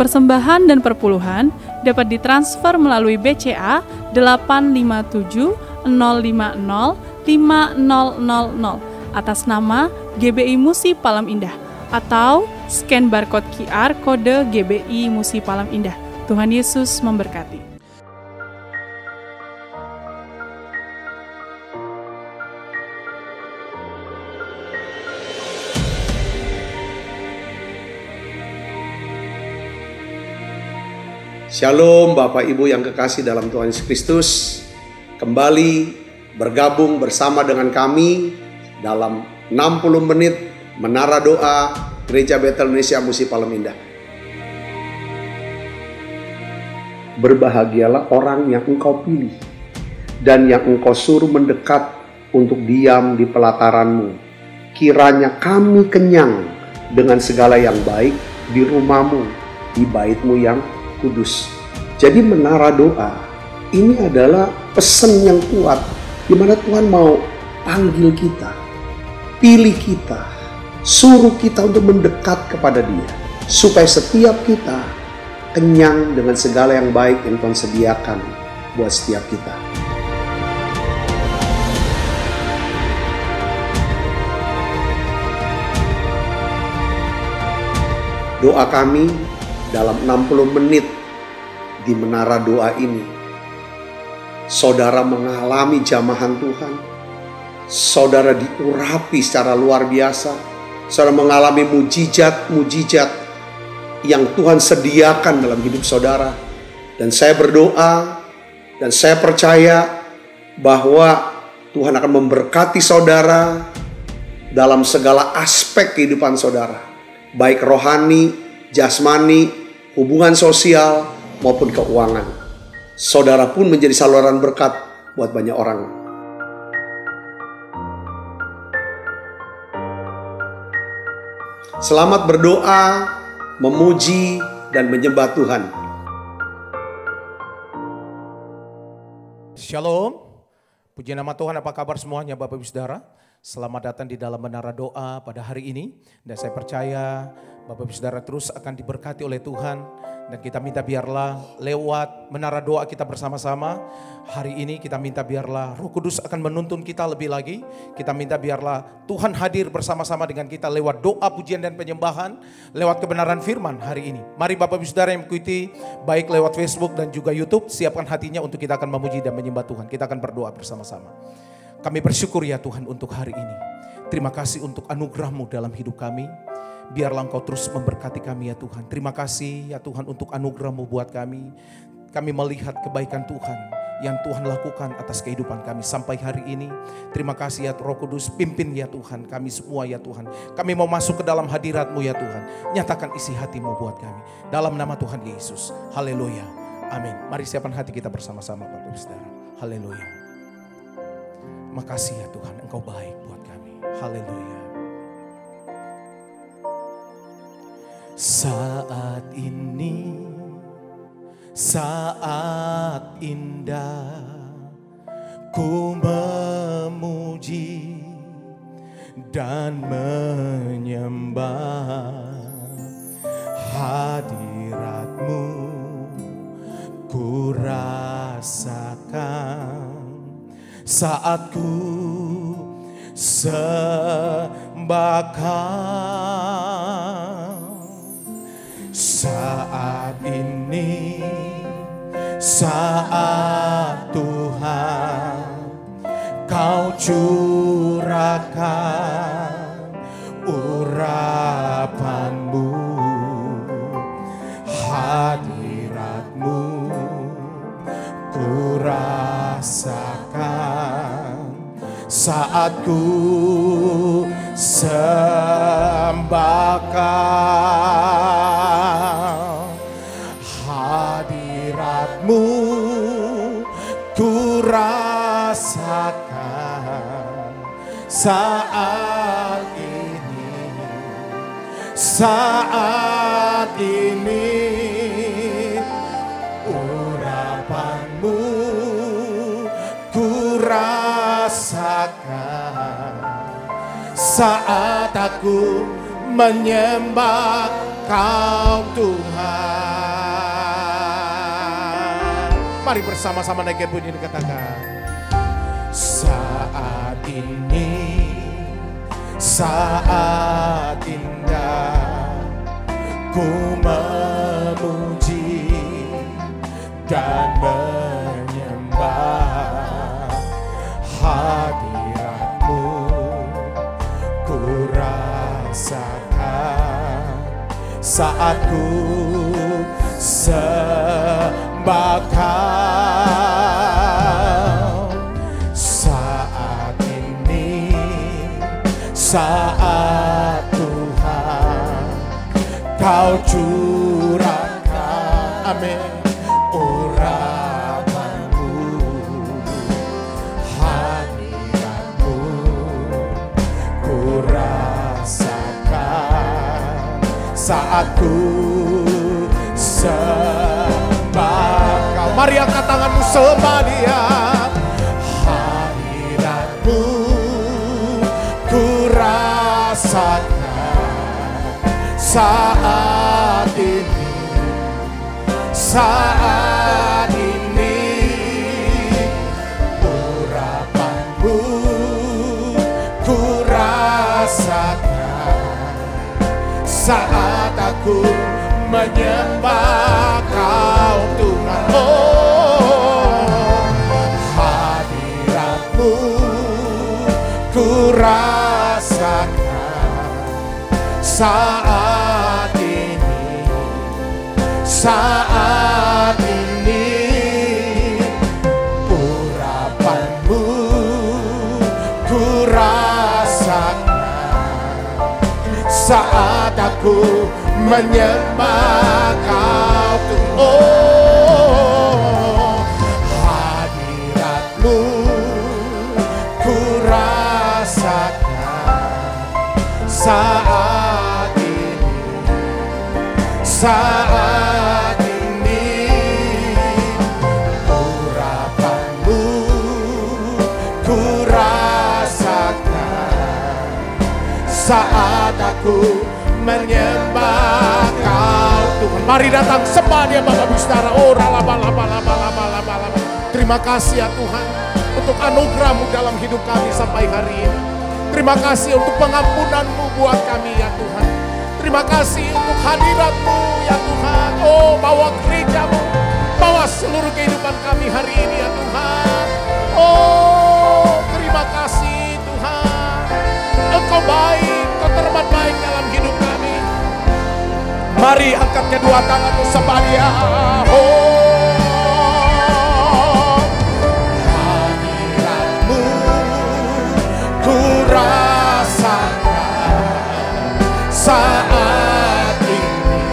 persembahan dan perpuluhan dapat ditransfer melalui BCA 857 050 5000 atas nama GBI Musi Palem Indah atau scan barcode QR kode GBI Musi Palem Indah. Tuhan Yesus memberkati. Shalom Bapak Ibu yang kekasih dalam Tuhan Yesus Kristus. Kembali bergabung bersama dengan kami dalam 60 menit Menara Doa Gereja Betel Indonesia Musi Palem Indah. Berbahagialah orang yang engkau pilih dan yang engkau suruh mendekat untuk diam di pelataranmu. Kiranya kami kenyang dengan segala yang baik di rumahmu, di baitmu yang kudus. Jadi menara doa ini adalah pesan yang kuat di mana Tuhan mau panggil kita, pilih kita, suruh kita untuk mendekat kepada Dia supaya setiap kita kenyang dengan segala yang baik yang Tuhan sediakan buat setiap kita. Doa kami dalam 60 menit di menara doa ini, saudara mengalami jamahan Tuhan, saudara diurapi secara luar biasa, saudara mengalami mujizat-mujizat yang Tuhan sediakan dalam hidup saudara. Dan saya berdoa dan saya percaya bahwa Tuhan akan memberkati saudara dalam segala aspek kehidupan saudara, baik rohani, jasmani, hubungan sosial maupun keuangan. Saudara pun menjadi saluran berkat buat banyak orang. Selamat berdoa, memuji, dan menyembah Tuhan. Shalom, puji nama Tuhan. Apa kabar semuanya Bapak Ibu Saudara? Selamat datang di dalam Menara Doa pada hari ini. Dan saya percaya Bapak Ibu Saudara terus akan diberkati oleh Tuhan. Dan kita minta biarlah lewat Menara Doa kita bersama-sama hari ini, kita minta biarlah Roh Kudus akan menuntun kita lebih lagi. Kita minta biarlah Tuhan hadir bersama-sama dengan kita lewat doa, pujian dan penyembahan, lewat kebenaran firman hari ini. Mari Bapak Ibu Saudara yang mengikuti baik lewat Facebook dan juga YouTube, siapkan hatinya untuk kita akan memuji dan menyembah Tuhan. Kita akan berdoa bersama-sama. Kami bersyukur ya Tuhan untuk hari ini. Terima kasih untuk anugerah-Mu dalam hidup kami. Biarlah Engkau terus memberkati kami ya Tuhan. Terima kasih ya Tuhan untuk anugerah-Mu buat kami. Kami melihat kebaikan Tuhan yang Tuhan lakukan atas kehidupan kami sampai hari ini. Terima kasih ya Roh Kudus, pimpin ya Tuhan kami semua ya Tuhan. Kami mau masuk ke dalam hadirat-Mu ya Tuhan. Nyatakan isi hati-Mu buat kami. Dalam nama Tuhan Yesus. Haleluya. Amin. Mari siapkan hati kita bersama-sama Bapak Ibu Saudara. Haleluya. Makasih ya Tuhan, Engkau baik buat kami. Haleluya. Saat ini, saat indah, ku memuji dan menyembah hadirat-Mu, ku rasakan saat ku sembahkan. Saat ini, saat Tuhan Kau curahkan urapan-Mu, hadirat-Mu ku rasakan saat ku sembahkan. Hadirat-Mu ku rasakan saat ini, urapan-Mu ku rasakan saat aku menyembah Kau Tuhan. Mari bersama-sama naikkan bunyi dan katakan, saat ini saat indah, ku memuji dan menyembah hadirat-Mu. Ku rasakan saat ku sembah Kau. Saat ini saat Tuhan Kau curahkan, amin, urapan-Mu, hadirat-Mu. Ku rasakan saat ku sembah Kau. Mari angkat tanganmu, sembah Dia. Hadirat-Mu ku rasakan saat ini, saat ini. Urapan-Mu ku rasakan saat aku menyembah Kau Tuhan. Oh, hadirat-Mu ku rasakan saat ini, saat ini. Urapan-Mu ku rasakan saat aku menyembah Kau Tuhan. Oh, hadirat-Mu ku rasakan saat ini, saat ini. Urapan-Mu ku rasakan saat aku menyembah Kau Tuhan. Mari datang sembah Dia Bapak Ibu Saudara. Oh, ralaba-laba-laba-laba-laba. Terima kasih ya Tuhan untuk anugerah-Mu dalam hidup kami sampai hari ini. Terima kasih untuk pengampunan-Mu buat kami ya Tuhan. Terima kasih untuk hadirat-Mu ya Tuhan. Oh, bawa gereja-Mu, bawa seluruh kehidupan kami hari ini ya Tuhan. Oh, terima kasih Tuhan. Engkau baik, Engkau terhormat baik dalam hidup kami. Mari angkat kedua tanganmu, sembah Dia. Oh, hadirat-Mu ku rasakan saat ini,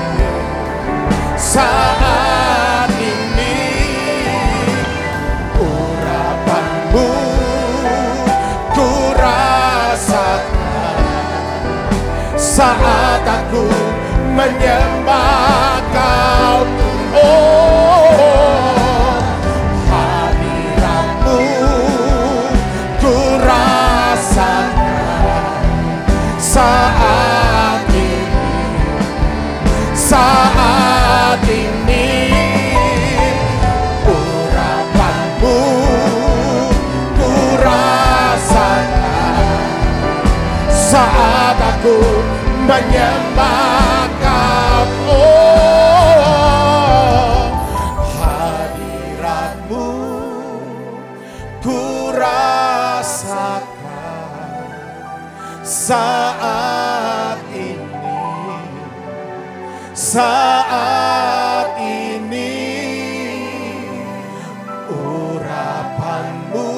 saat ini. Urapan-Mu ku rasakan saat aku menyembah Kau. Oh, hadirat-Mu ku rasakan saat ini, saat ini. Urapan-Mu ku rasakan saat aku menyembah Kau. Oh, hadirat-Mu ku rasakan saat ini, saat ini. Urapan-Mu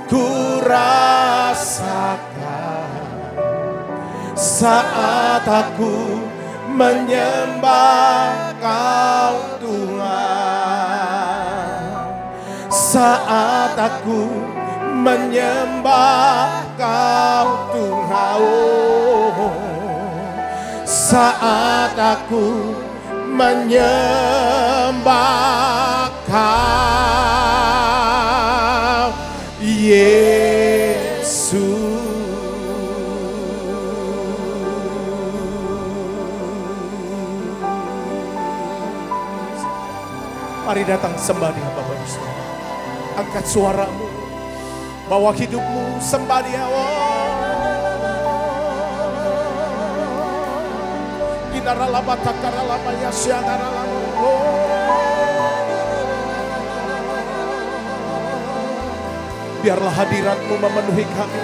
ku rasakan saat aku menyembah Kau Tuhan. Saat aku menyembah Kau Tuhan. Oh, saat aku menyembah Kau Yesus. Mari datang sembah Dia Bapak Ibu Saudara. Angkat suaramu, bawa hidupmu, sembah Dia. Biarlah hadirat-Mu memenuhi kami.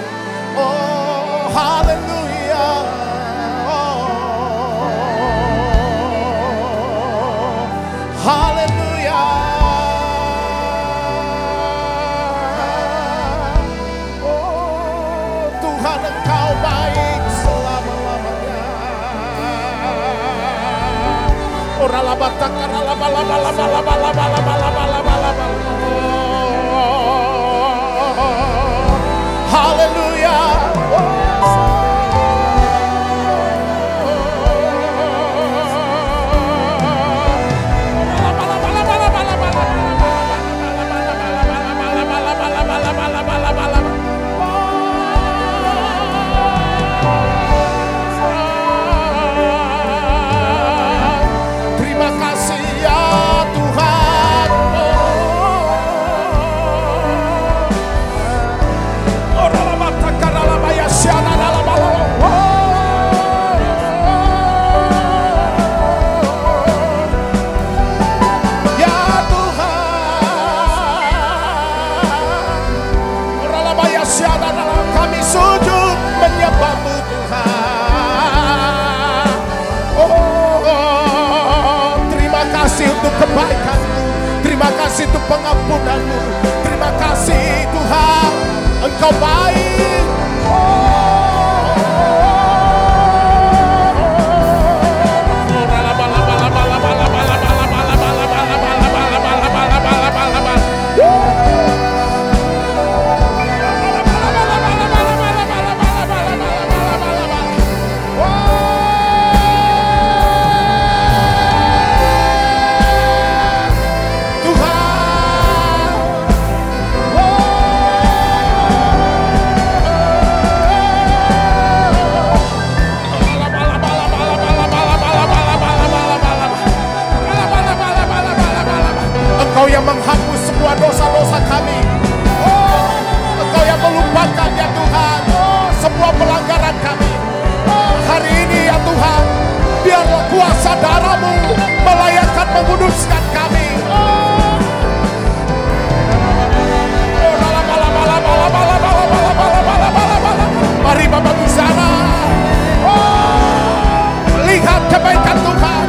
Oh, haleluya. Haleluya. Oh, Tuhan Engkau baik selama-lamanya. Ora labatak kara laba. Haleluya. Terima kasih ya Tuhan. Kami sujud menyembah-Mu Tuhan. Oh, terima kasih untuk kebaikan-Mu, terima kasih untuk pengampunan-Mu, terima kasih Tuhan, Engkau baik. Engkau yang menghapus semua dosa-dosa kami. Oh, Engkau yang melupakan ya Tuhan, semua pelanggaran kami. Hari ini ya Tuhan, biarlah kuasa darah-Mu melayakkan, menguduskan kami. Mari Bapak di sana, lihat kebaikan Tuhan.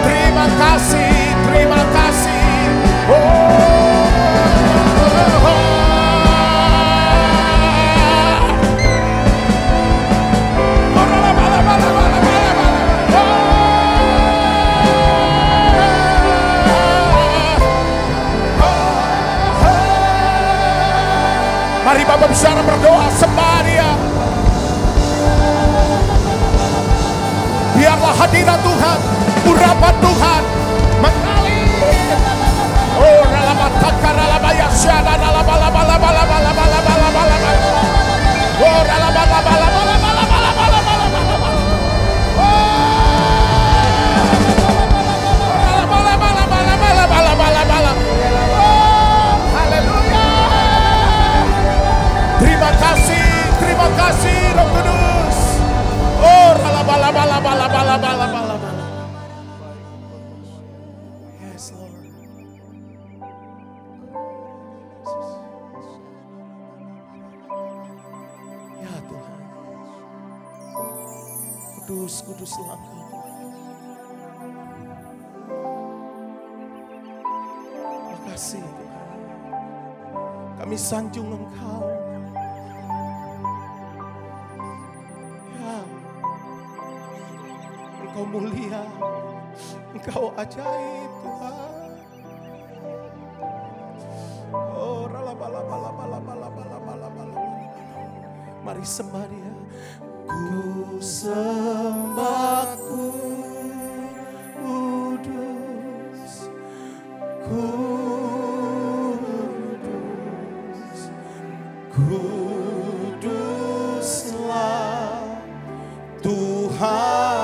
Terima kasih. Mari Bapak bicara, berdoa, sembah Dia. Biarlah hadirat Tuhan, urapan Tuhan mengalir. Oh, dalam takara laba ya syada dalam bala. Oh, dalam bala. Haleluya. Terima kasih Roh Kudus. Oh, bala. Yes, Lord. Ya Tuhan. Kuduslah Engkau. Makasih Tuhan. Kami sanjung Engkau. Ya, Engkau mulia, Engkau ajaib Tuhan. Oh, mari sembah Dia. Ku sembah Kudus, Kuduslah Tuhan.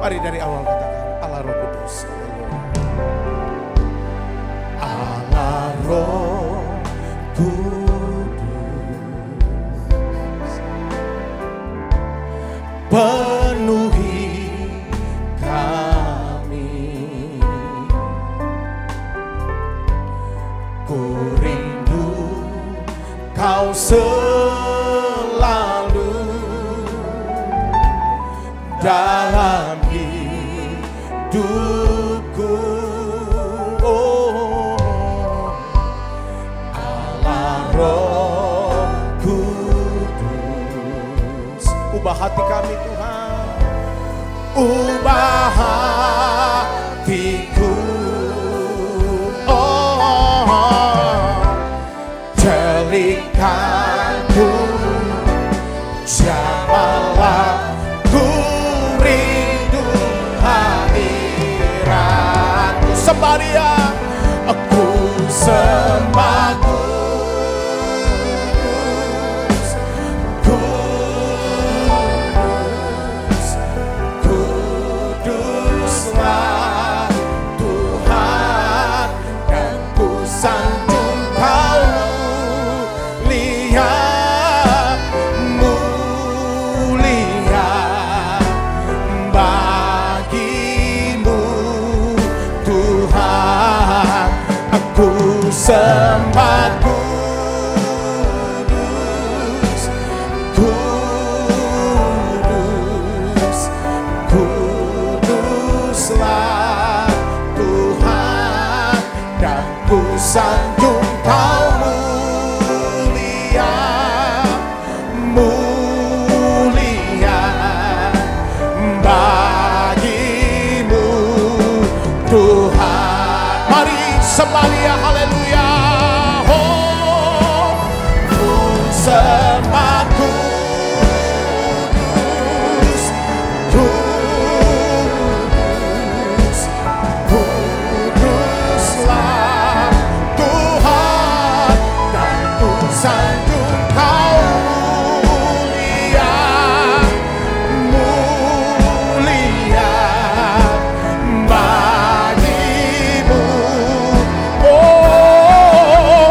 Mari dari awal katakan Allah Roh Kudus. Allah Roh Kudus, penuhi kami. Ku rindu Kau selalu dalam hidupku. Oh, Allah Roh Kudus, ubah hati kami Tuhan, ubah hatiku. Jadikanku jamalah, ku rindu hadirat-Mu. Sembah Dia, aku sembah Kudus, Kudus, Kuduslah Tuhan, dan ku sanjung Kau mulia bagimu Tuhan. Aku sembah Kudus, Kudus, Kuduslah Tuhan, dan ku sanjung Kau mulia, mulia bagimu Tuhan. Mari sembah Dia, haleluya. Oh, ku sembah Kudus, Kudus, Kuduslah Tuhan, dan ku sanjung Kau mulia, mulia bagimu. Oh,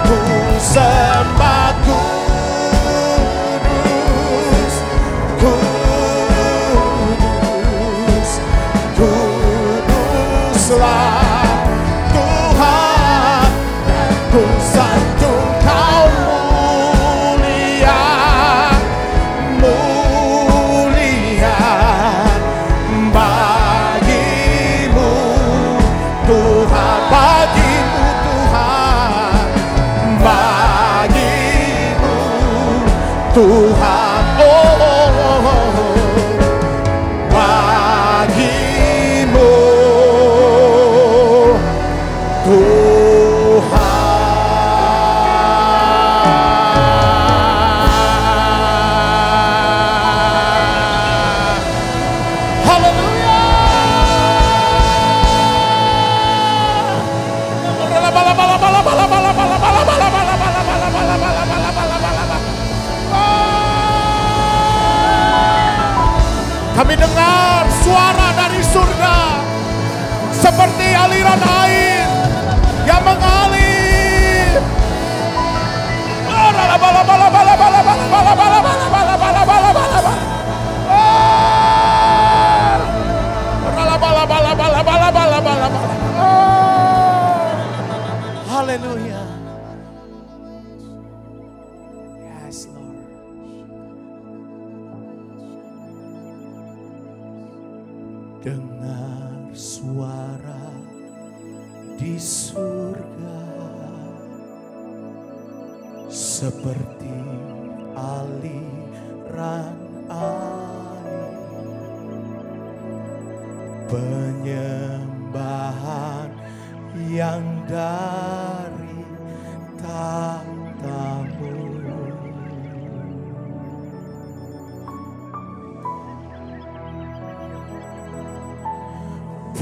ku sembah Kudus, Kudus, Kuduslah Tuhan, dan ku sanjung Kau mulia, mulia bagimu Tuhan, bagimu Tuhan, bagimu Tuhan. Oh, bagimu Tuhan. Haleluya. Kami dengar suara dari surga seperti aliran air yang mengalir. Haleluya. Yes, Lord. Dengar suara di surga seperti aliran air, penyembahan yang dari tatamu.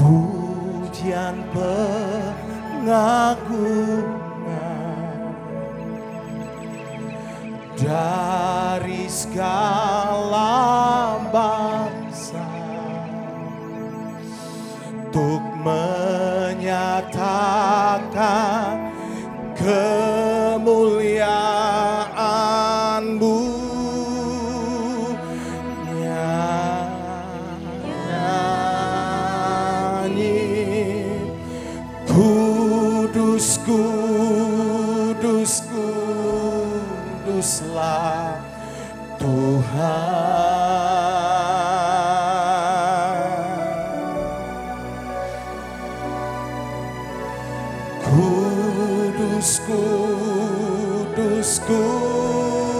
Pujian pengagungan dari segala bangsa untuk menyatakan kemuliaan-Mu. Nyanyi kudus, kudus, kuduslah Tuhan. Kudus, kudus, kuduslah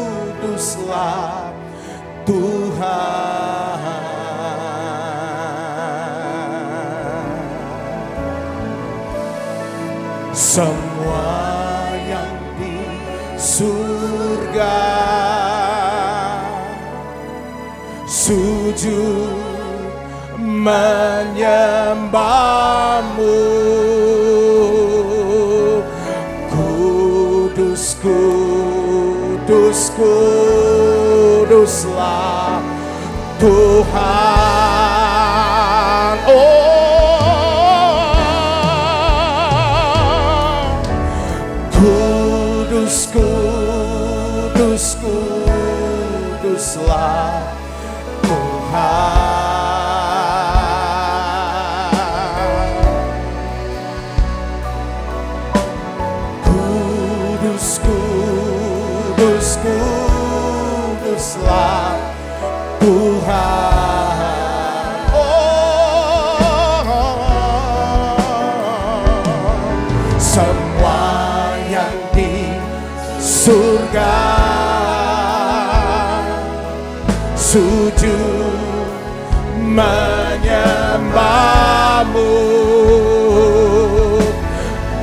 Tuhan. Semua yang di surga sujud menyembah-Mu. Kudus, kudus, kuduslah Tuhan. Kudus, kudus, kuduslah Tuhan. Kudus, kudus, kuduslah Tuhan. Semua yang di surga sujud menyembah-Mu.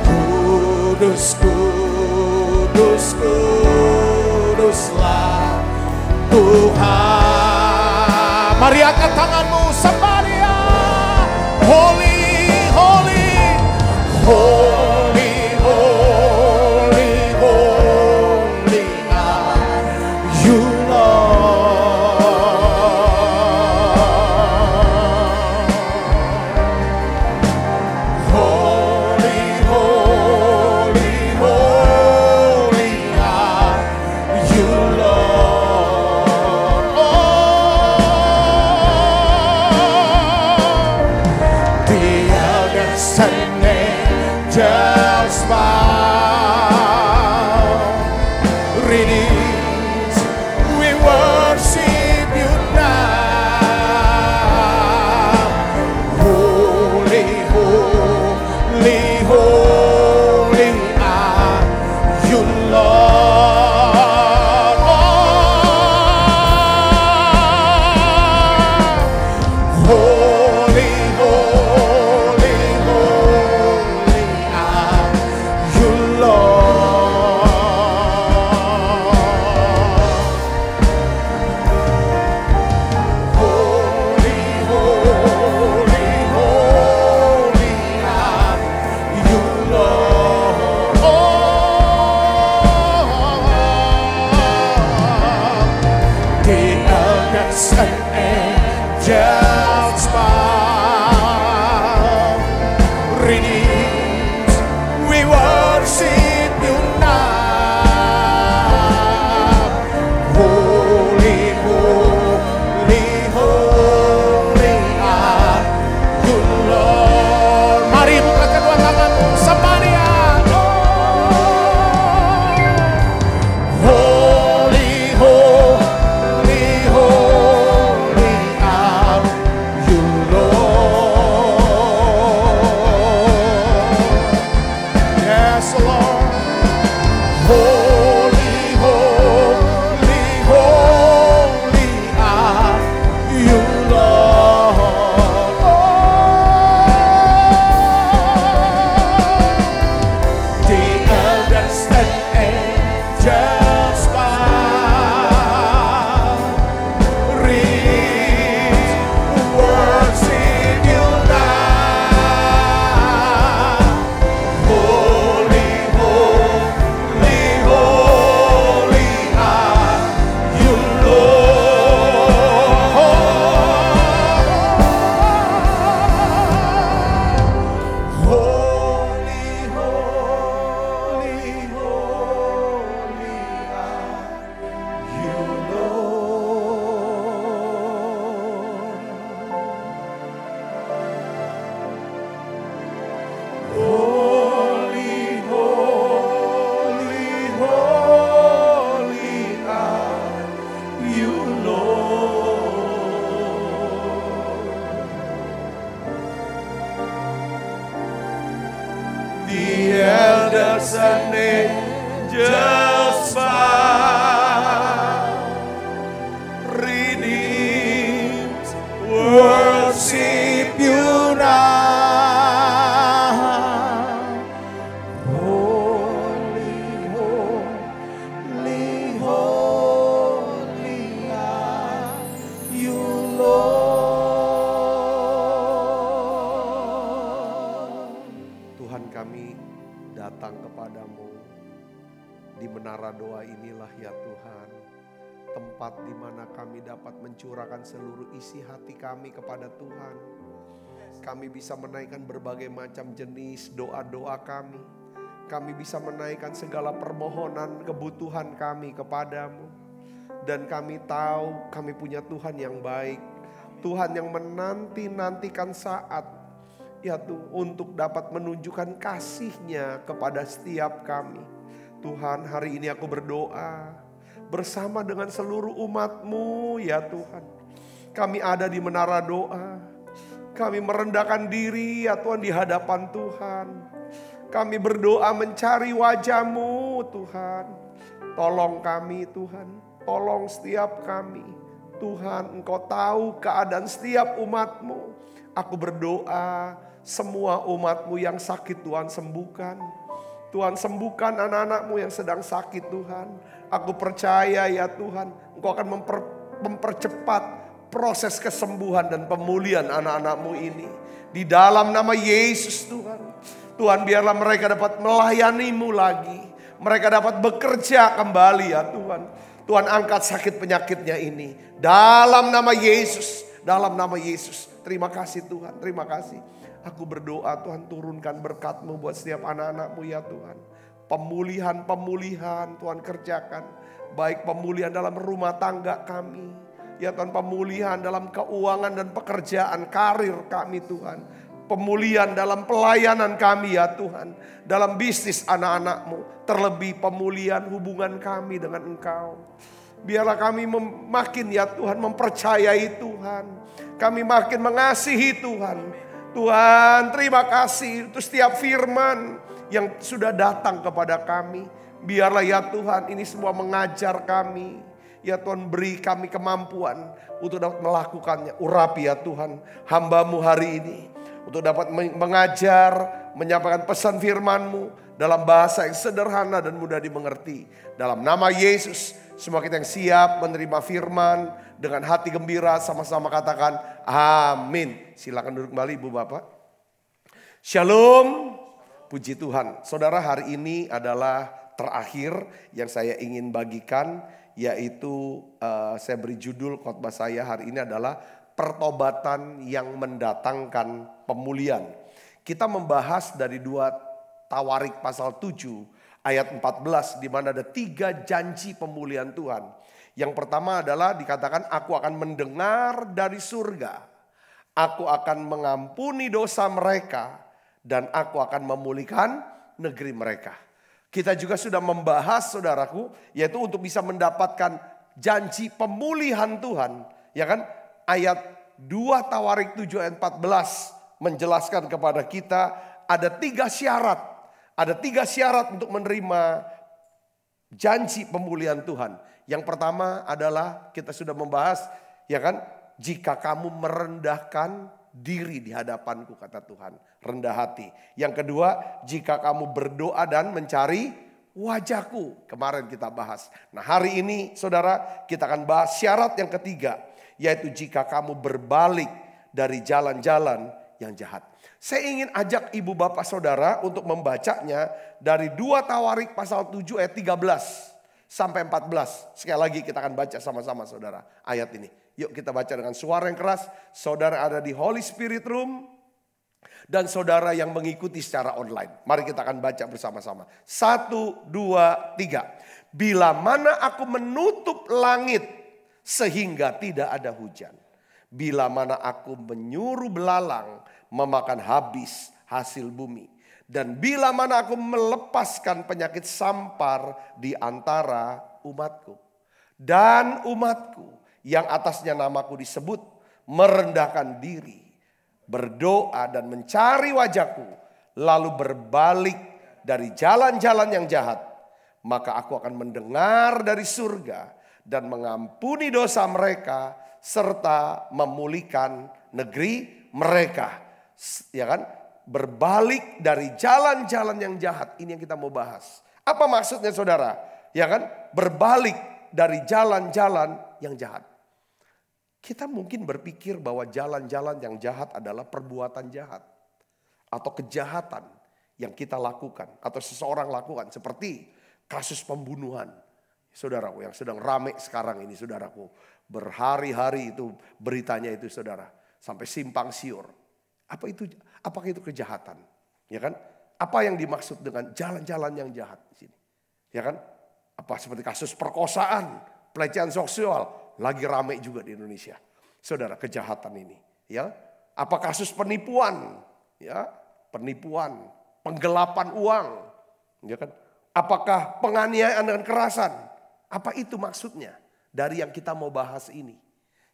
Kudus, kudus, kuduslah Tuhan. Mari angkat tanganmu, sembah Dia. Holy, holy, holy, holy, holy are You, Lord. Holy, holy, holy are You, Lord. The elders and angels bow, redeemed, we worship You now. Holy, holy, holy are You, Lord. Holy, holy, holy are You, Lord. Holy, holy, holy are You, Lord. The elders and angels bow, redeemed, we worship You now. Holy, holy, holy are You, Lord. Mari buka kedua tanganmu, sembah Dia. Holy, holy, holy are You, Lord. 'cause an angel's bow. Redeemed, worship you now. Holy, holy, holy are you, Lord. Tuhan, kami datang kepadamu di menara doa inilah ya Tuhan, tempat di mana kami dapat mencurahkan seluruh isi hati kami kepada Tuhan. Kami bisa menaikkan berbagai macam jenis doa-doa kami. Kami bisa menaikkan segala permohonan kebutuhan kami kepadamu. Dan kami tahu kami punya Tuhan yang baik. Tuhan yang menanti-nantikan saat ya Tuhan untuk dapat menunjukkan kasih-Nya kepada setiap kami. Tuhan, hari ini aku berdoa bersama dengan seluruh umat-Mu ya Tuhan. Kami ada di menara doa. Kami merendahkan diri ya Tuhan di hadapan Tuhan. Kami berdoa mencari wajah-Mu Tuhan. Tolong kami Tuhan. Tolong setiap kami. Tuhan, Engkau tahu keadaan setiap umat-Mu. Aku berdoa semua umat-Mu yang sakit Tuhan sembuhkan. Tuhan, sembuhkan anak-anak-Mu yang sedang sakit Tuhan. Aku percaya ya Tuhan, Engkau akan mempercepat proses kesembuhan dan pemulihan anak-anak-Mu ini. Di dalam nama Yesus Tuhan. Tuhan, biarlah mereka dapat melayani-Mu lagi. Mereka dapat bekerja kembali ya Tuhan. Tuhan, angkat sakit penyakitnya ini. Dalam nama Yesus. Dalam nama Yesus. Terima kasih Tuhan, terima kasih. Aku berdoa Tuhan, turunkan berkat-Mu buat setiap anak-anak-Mu ya Tuhan. Pemulihan Tuhan kerjakan. Baik pemulihan dalam rumah tangga kami. Ya Tuhan, pemulihan dalam keuangan dan pekerjaan karir kami Tuhan. Pemulihan dalam pelayanan kami ya Tuhan. Dalam bisnis anak-anak-Mu. Terlebih pemulihan hubungan kami dengan Engkau. Biarlah kami makin ya Tuhan mempercayai Tuhan. Kami makin mengasihi Tuhan. Tuhan, terima kasih untuk setiap firman yang sudah datang kepada kami. Biarlah ya Tuhan ini semua mengajar kami. Ya Tuhan, beri kami kemampuan untuk dapat melakukannya. Urapi ya Tuhan hamba-Mu hari ini. Untuk dapat mengajar, menyampaikan pesan firman-Mu dalam bahasa yang sederhana dan mudah dimengerti. Dalam nama Yesus, semua kita yang siap menerima firman dengan hati gembira sama-sama katakan amin. Silakan duduk kembali Ibu Bapak. Shalom, puji Tuhan. Saudara, hari ini adalah terakhir yang saya ingin bagikan, yaitu saya beri judul khotbah saya hari ini adalah pertobatan yang mendatangkan pemulihan. Kita membahas dari 2 Tawarik pasal 7 ayat 14 di mana ada 3 janji pemulihan Tuhan. Yang pertama adalah dikatakan aku akan mendengar dari surga. Aku akan mengampuni dosa mereka dan aku akan memulihkan negeri mereka. Kita juga sudah membahas saudaraku, yaitu untuk bisa mendapatkan janji pemulihan Tuhan. Ya kan? Ayat 2 Tawarik 7 ayat 14 menjelaskan kepada kita ada 3 syarat. Ada 3 syarat untuk menerima janji pemulihan Tuhan. Yang pertama adalah kita sudah membahas, ya kan? Jika kamu merendahkan diri di hadapanku, kata Tuhan. Rendah hati. Yang kedua, jika kamu berdoa dan mencari wajahku. Kemarin kita bahas. Nah, hari ini saudara kita akan bahas syarat yang ketiga. Yaitu jika kamu berbalik dari jalan-jalan yang jahat. Saya ingin ajak ibu bapak saudara untuk membacanya dari 2 Tawarik pasal 7 ayat 13 sampai 14. Sekali lagi kita akan baca sama-sama saudara ayat ini. Yuk kita baca dengan suara yang keras. Saudara ada di Holy Spirit Room dan saudara yang mengikuti secara online. Mari kita akan baca bersama-sama. 1, 2, 3. Bila mana aku menutup langit sehingga tidak ada hujan. Bila mana aku menyuruh belalang memakan habis hasil bumi. Dan bila mana aku melepaskan penyakit sampar di antara umatku. Dan umatku yang atasnya namaku disebut merendahkan diri, berdoa dan mencari wajahku, lalu berbalik dari jalan-jalan yang jahat, maka aku akan mendengar dari surga dan mengampuni dosa mereka serta memulihkan negeri mereka. Ya kan? Berbalik dari jalan-jalan yang jahat. Ini yang kita mau bahas. Apa maksudnya saudara? Ya kan? Berbalik dari jalan-jalan yang jahat. Kita mungkin berpikir bahwa jalan-jalan yang jahat adalah perbuatan jahat. Atau kejahatan yang kita lakukan. Atau seseorang lakukan. Seperti kasus pembunuhan. Saudaraku yang sedang rame sekarang ini saudaraku. Berhari-hari itu beritanya itu saudara. Sampai simpang siur. Apakah itu kejahatan? Ya kan? Apa yang dimaksud dengan jalan-jalan yang jahat di sini? Ya kan? Apa seperti kasus perkosaan, pelecehan seksual lagi ramai juga di Indonesia. Saudara, kejahatan ini, ya. Apa kasus penipuan? Ya, penipuan, penggelapan uang, ya kan? Apakah penganiayaan dengan kekerasan? Apa itu maksudnya dari yang kita mau bahas ini?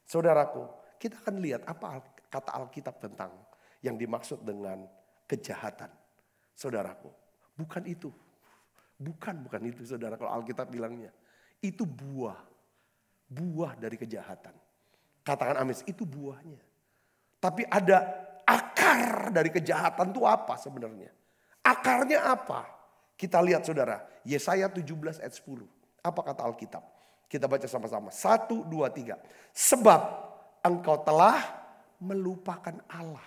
Saudaraku, kita akan lihat apa kata Alkitab tentang yang dimaksud dengan kejahatan. Saudaraku, bukan itu. Bukan itu saudara kalau Alkitab bilangnya. Itu buah. Buah dari kejahatan. Katakan amin, itu buahnya. Tapi ada akar dari kejahatan itu apa sebenarnya? Akarnya apa? Kita lihat saudara, Yesaya 17 ayat 10. Apa kata Alkitab? Kita baca sama-sama. 1, 2, 3. Sebab engkau telah melupakan Allah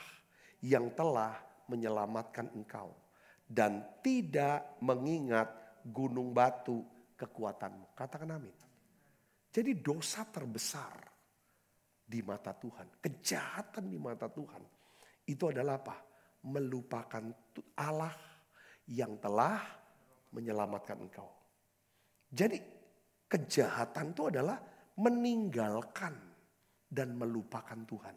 yang telah menyelamatkan engkau. Dan tidak mengingat gunung batu kekuatanmu. Katakan amin. Jadi dosa terbesar di mata Tuhan. Kejahatan di mata Tuhan. Itu adalah apa? Melupakan Allah yang telah menyelamatkan engkau. Jadi kejahatan itu adalah meninggalkan dan melupakan Tuhan.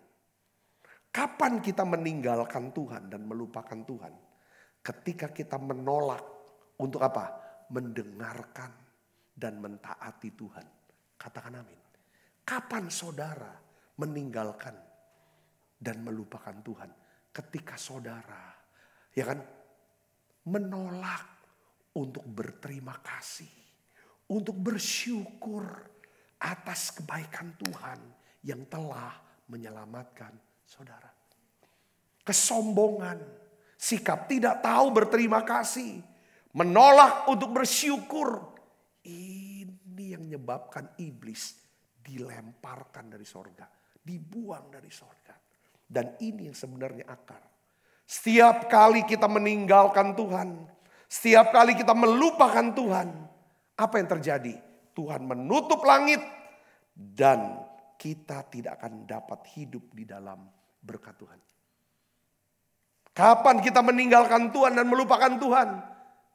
Kapan kita meninggalkan Tuhan dan melupakan Tuhan? Ketika kita menolak untuk apa? Mendengarkan dan mentaati Tuhan. Katakan amin. Kapan saudara meninggalkan dan melupakan Tuhan? Ketika saudara, ya kan, menolak untuk berterima kasih, untuk bersyukur atas kebaikan Tuhan yang telah menyelamatkan saudara. Kesombongan, sikap tidak tahu berterima kasih, menolak untuk bersyukur. Ini yang menyebabkan iblis dilemparkan dari sorga, dibuang dari sorga. Dan ini yang sebenarnya akar. Setiap kali kita meninggalkan Tuhan, setiap kali kita melupakan Tuhan, apa yang terjadi? Tuhan menutup langit dan kita tidak akan dapat hidup di dalam berkat Tuhan. Kapan kita meninggalkan Tuhan dan melupakan Tuhan?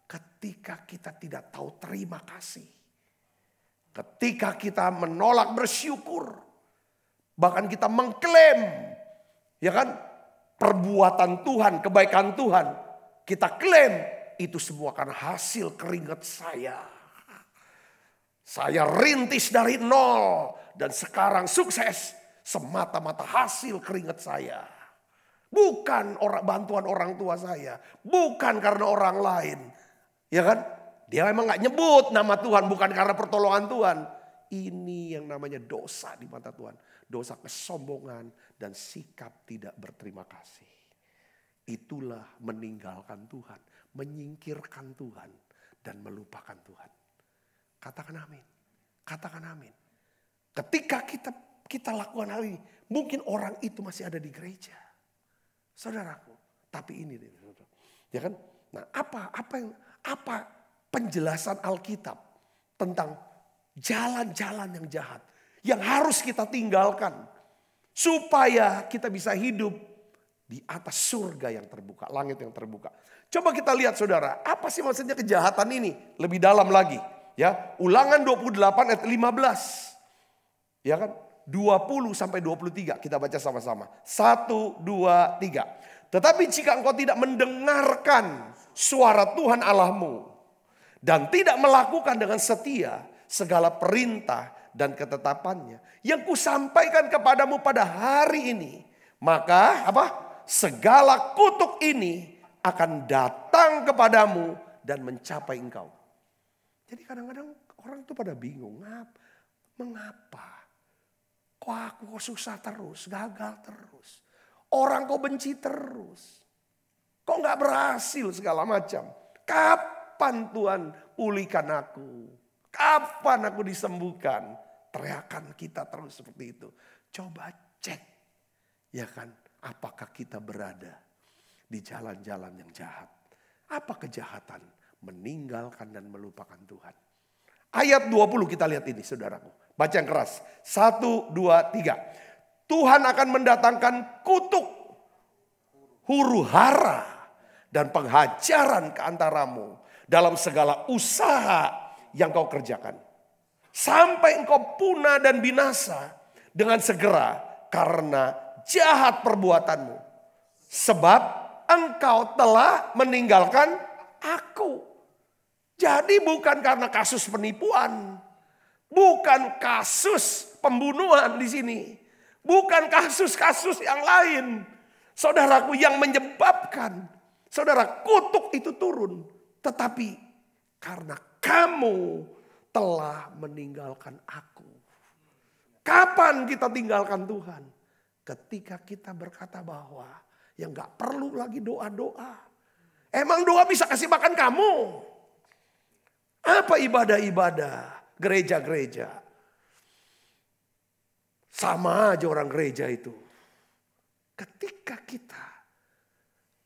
Ketika kita tidak tahu terima kasih. Ketika kita menolak bersyukur. Bahkan kita mengklaim, ya kan, perbuatan Tuhan, kebaikan Tuhan. Kita klaim itu semua karena hasil keringat saya. Saya rintis dari nol dan sekarang sukses semata-mata hasil keringat saya. Bukan bantuan orang tua saya, bukan karena orang lain. Ya kan? Dia memang gak nyebut nama Tuhan, bukan karena pertolongan Tuhan. Ini yang namanya dosa di mata Tuhan. Dosa kesombongan dan sikap tidak berterima kasih. Itulah meninggalkan Tuhan, menyingkirkan Tuhan dan melupakan Tuhan. Katakan amin. Katakan amin. Ketika kita lakukan hal ini, mungkin orang itu masih ada di gereja. Saudaraku, tapi ini ya kan? Nah, apa penjelasan Alkitab tentang jalan-jalan yang jahat yang harus kita tinggalkan supaya kita bisa hidup di atas surga yang terbuka, langit yang terbuka. Coba kita lihat saudara, apa sih maksudnya kejahatan ini? Lebih dalam lagi. Ya, Ulangan 28 ayat 15. Ya kan? 20 sampai 23 kita baca sama-sama. 1, 2, 3. Tetapi jika engkau tidak mendengarkan suara Tuhan Allahmu dan tidak melakukan dengan setia segala perintah dan ketetapannya yang kusampaikan kepadamu pada hari ini, maka apa? Segala kutuk ini akan datang kepadamu dan mencapai engkau. Jadi kadang-kadang orang tuh pada bingung, mengapa? Kok aku susah terus, gagal terus. Orang kok benci terus. Kok gak berhasil segala macam. Kapan Tuhan pulihkan aku? Kapan aku disembuhkan? Teriakan kita terus seperti itu. Coba cek, ya kan, apakah kita berada di jalan-jalan yang jahat. Apa kejahatan? Meninggalkan dan melupakan Tuhan. Ayat 20 kita lihat ini saudaraku. Baca yang keras. 1, 2, 3. Tuhan akan mendatangkan kutuk, huru hara, dan penghajaran ke antaramu dalam segala usaha yang kau kerjakan. Sampai engkau punah dan binasa dengan segera karena jahat perbuatanmu. Sebab engkau telah meninggalkan aku. Jadi bukan karena kasus penipuan. Bukan kasus pembunuhan di sini. Bukan kasus-kasus yang lain. Saudaraku, yang menyebabkan saudara kutuk itu turun. Tetapi karena kamu telah meninggalkan aku. Kapan kita tinggalkan Tuhan? Ketika kita berkata bahwa yang gak perlu lagi doa-doa. Emang doa bisa kasih makan kamu? Apa ibadah-ibadah gereja-gereja? Sama aja orang gereja itu. Ketika kita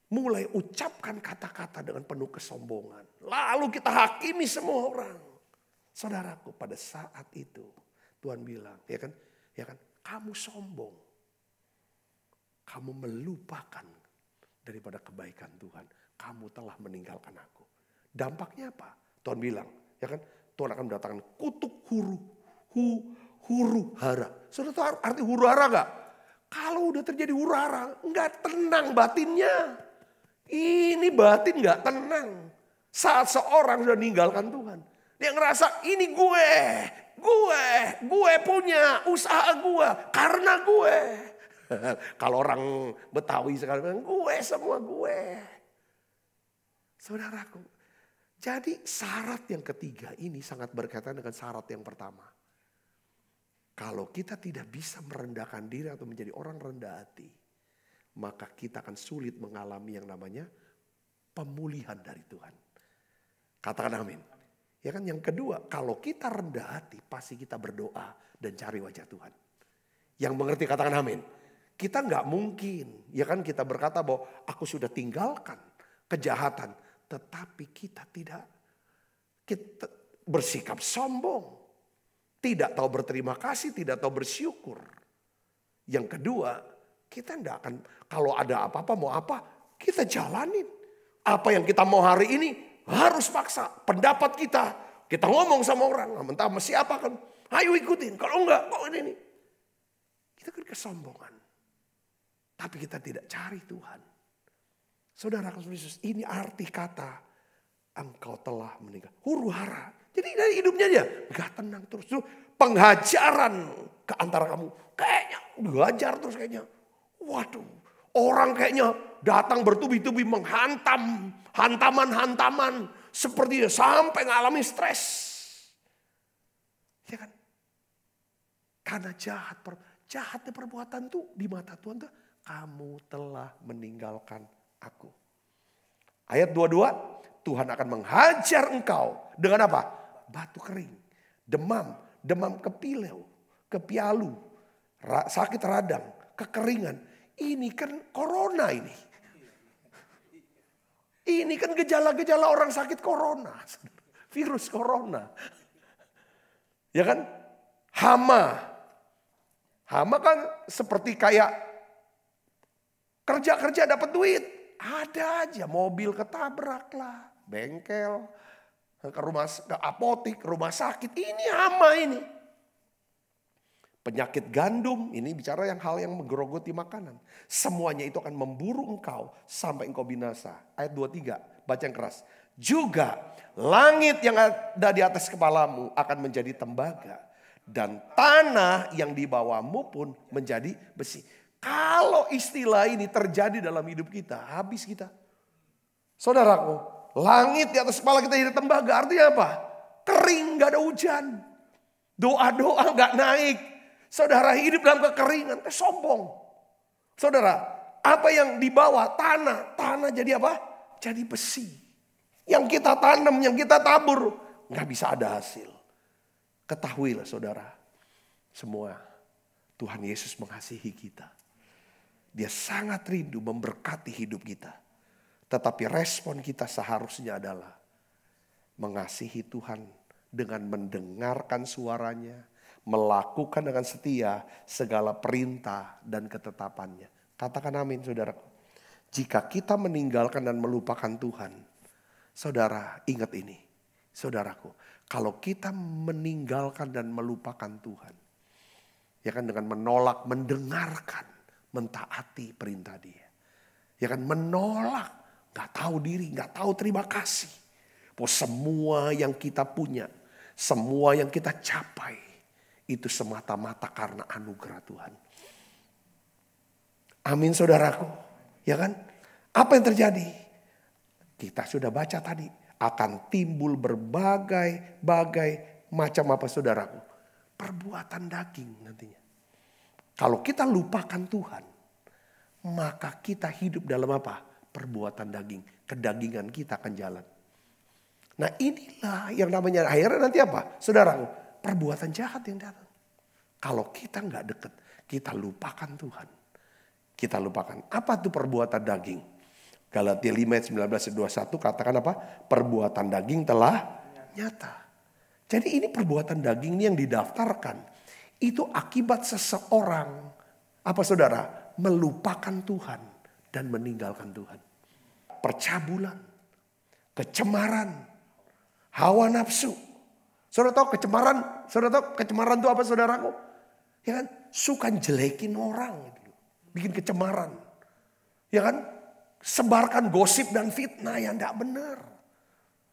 mulai ucapkan kata-kata dengan penuh kesombongan. Lalu kita hakimi semua orang. Saudaraku, pada saat itu Tuhan bilang, ya kan, kamu sombong. Kamu melupakan daripada kebaikan Tuhan. Kamu telah meninggalkan aku. Dampaknya apa? Tuhan bilang, ya kan, Tuhan akan mendatangkan kutuk huru hara. Saudara tahu arti huru hara gak? Kalau udah terjadi huru hara, gak tenang batinnya. Ini batin gak tenang. Saat seorang sudah meninggalkan Tuhan. Dia ngerasa ini gue punya usaha gue, karena gue. Kalau orang Betawi sekarang, semua gue. Saudaraku, jadi syarat yang ketiga ini sangat berkaitan dengan syarat yang pertama. Kalau kita tidak bisa merendahkan diri atau menjadi orang rendah hati, maka kita akan sulit mengalami yang namanya pemulihan dari Tuhan. Katakan amin. Ya kan, yang kedua, kalau kita rendah hati pasti kita berdoa dan cari wajah Tuhan. Yang mengerti katakan amin. Kita nggak mungkin, ya kan, kita berkata bahwa aku sudah tinggalkan kejahatan, tetapi kita bersikap sombong, tidak tahu berterima kasih, tidak tahu bersyukur. Yang kedua, kita nggak akan, kalau ada apa-apa mau apa, kita jalanin. Apa yang kita mau hari ini harus paksa pendapat kita. Kita ngomong sama orang, entah sama siapa kan. Ayo ikutin, kalau enggak kok ini. Itu kan kesombongan. Tapi kita tidak cari Tuhan. Saudara Yesus, ini arti kata engkau telah meninggal. Huru hara. Jadi dari hidupnya dia gak tenang terus. Penghajaran ke antara kamu. Kayaknya dihajar terus kayaknya. Waduh, orang kayaknya datang bertubi-tubi menghantam. Hantaman-hantaman. Seperti dia sampai ngalami stres. Ya kan? Karena jahatnya perbuatan tuh di mata Tuhan tuh. Kamu telah meninggalkan aku. Ayat 22. Tuhan akan menghajar engkau. Dengan apa? Batu kering. Demam kepialu. Sakit radang. Kekeringan. Ini kan corona ini. Ini kan gejala-gejala orang sakit corona. Virus corona. Ya kan? Hama kan seperti kayak kerja dapat duit. Ada aja, mobil ketabrak lah. Bengkel, ke apotik, rumah sakit. Ini hama ini. Penyakit gandum, ini bicara hal yang menggerogoti makanan. Semuanya itu akan memburu engkau sampai engkau binasa. Ayat 23, baca yang keras. Juga langit yang ada di atas kepalamu akan menjadi tembaga. Dan tanah yang di bawahmu pun menjadi besi. Kalau istilah ini terjadi dalam hidup kita, habis kita. Saudaraku, Langit di atas kepala kita jadi tembaga. Artinya apa? Kering, gak ada hujan. Doa-doa gak naik. Saudara hidup dalam kekeringan, sombong. Saudara, apa yang dibawa? Tanah jadi apa? Jadi besi. Yang kita tanam, yang kita tabur, gak bisa ada hasil. Ketahuilah saudara, semua Tuhan Yesus mengasihi kita. Dia sangat rindu memberkati hidup kita. Tetapi respon kita seharusnya adalah mengasihi Tuhan dengan mendengarkan suaranya, melakukan dengan setia segala perintah dan ketetapannya. Katakan amin saudaraku. Jika kita meninggalkan dan melupakan Tuhan, saudara ingat ini, saudaraku. Kalau kita meninggalkan dan melupakan Tuhan, ya kan, dengan menolak, mendengarkan, mentaati perintah Dia. Ya kan, menolak, gak tahu diri, gak tahu terima kasih. Bahwa semua yang kita punya, semua yang kita capai, itu semata-mata karena anugerah Tuhan. Amin saudaraku. Ya kan? Apa yang terjadi? Kita sudah baca tadi. Akan timbul berbagai macam apa saudaraku? Perbuatan daging nantinya. Kalau kita lupakan Tuhan, maka kita hidup dalam apa? Perbuatan daging. Kedagingan kita akan jalan. Nah inilah yang namanya akhirnya nanti apa? Saudaraku, perbuatan jahat yang datang. Kalau kita nggak deket, kita lupakan Tuhan. Kita lupakan. Apa tuh perbuatan daging? Galatia 5 ayat 19-21 katakan apa? Perbuatan daging telah nyata. Jadi ini perbuatan daging ini yang didaftarkan. Itu akibat seseorang, apa saudara? Melupakan Tuhan dan meninggalkan Tuhan. Percabulan, kecemaran, hawa nafsu. Saudara tahu kecemaran? Saudara tahu kecemaran itu apa saudaraku? Ya kan? Suka jelekin orang. Bikin kecemaran. Ya kan? Sebarkan gosip dan fitnah yang tidak benar.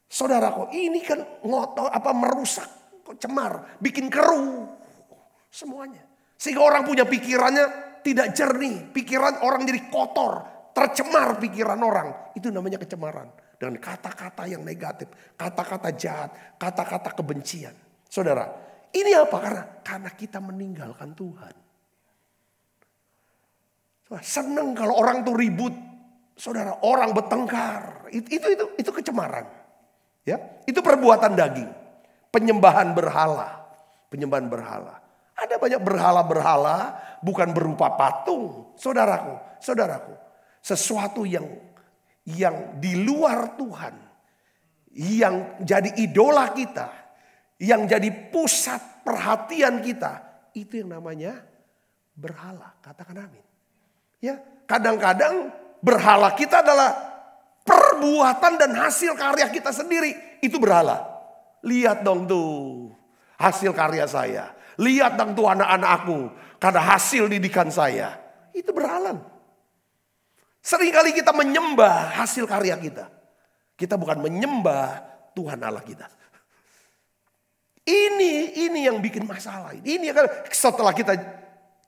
Saudaraku, ini kan merusak, cemar, bikin keruh semuanya. Sehingga orang punya pikirannya tidak jernih, pikiran orang jadi kotor, tercemar pikiran orang. Itu namanya kecemaran. Dengan kata-kata yang negatif, kata-kata jahat, kata-kata kebencian. Saudara, ini apa? Karena kita meninggalkan Tuhan. Senang kalau orang tuh ribut. Saudara, orang bertengkar, itu kecemaran. Ya, itu perbuatan daging. Penyembahan berhala. Penyembahan berhala. Ada banyak berhala-berhala bukan berupa patung. Saudaraku. Sesuatu yang di luar Tuhan. Yang jadi idola kita. Yang jadi pusat perhatian kita. Itu yang namanya berhala. Katakan amin. Ya, kadang-kadang berhala kita adalah perbuatan dan hasil karya kita sendiri. Itu berhala. Lihat dong tuh hasil karya saya. Lihat dong tuh anak-anak aku. Karena hasil didikan saya. Itu berhala. Seringkali kita menyembah hasil karya kita. Kita bukan menyembah Tuhan Allah kita. Ini yang bikin masalah. Ini kan setelah kita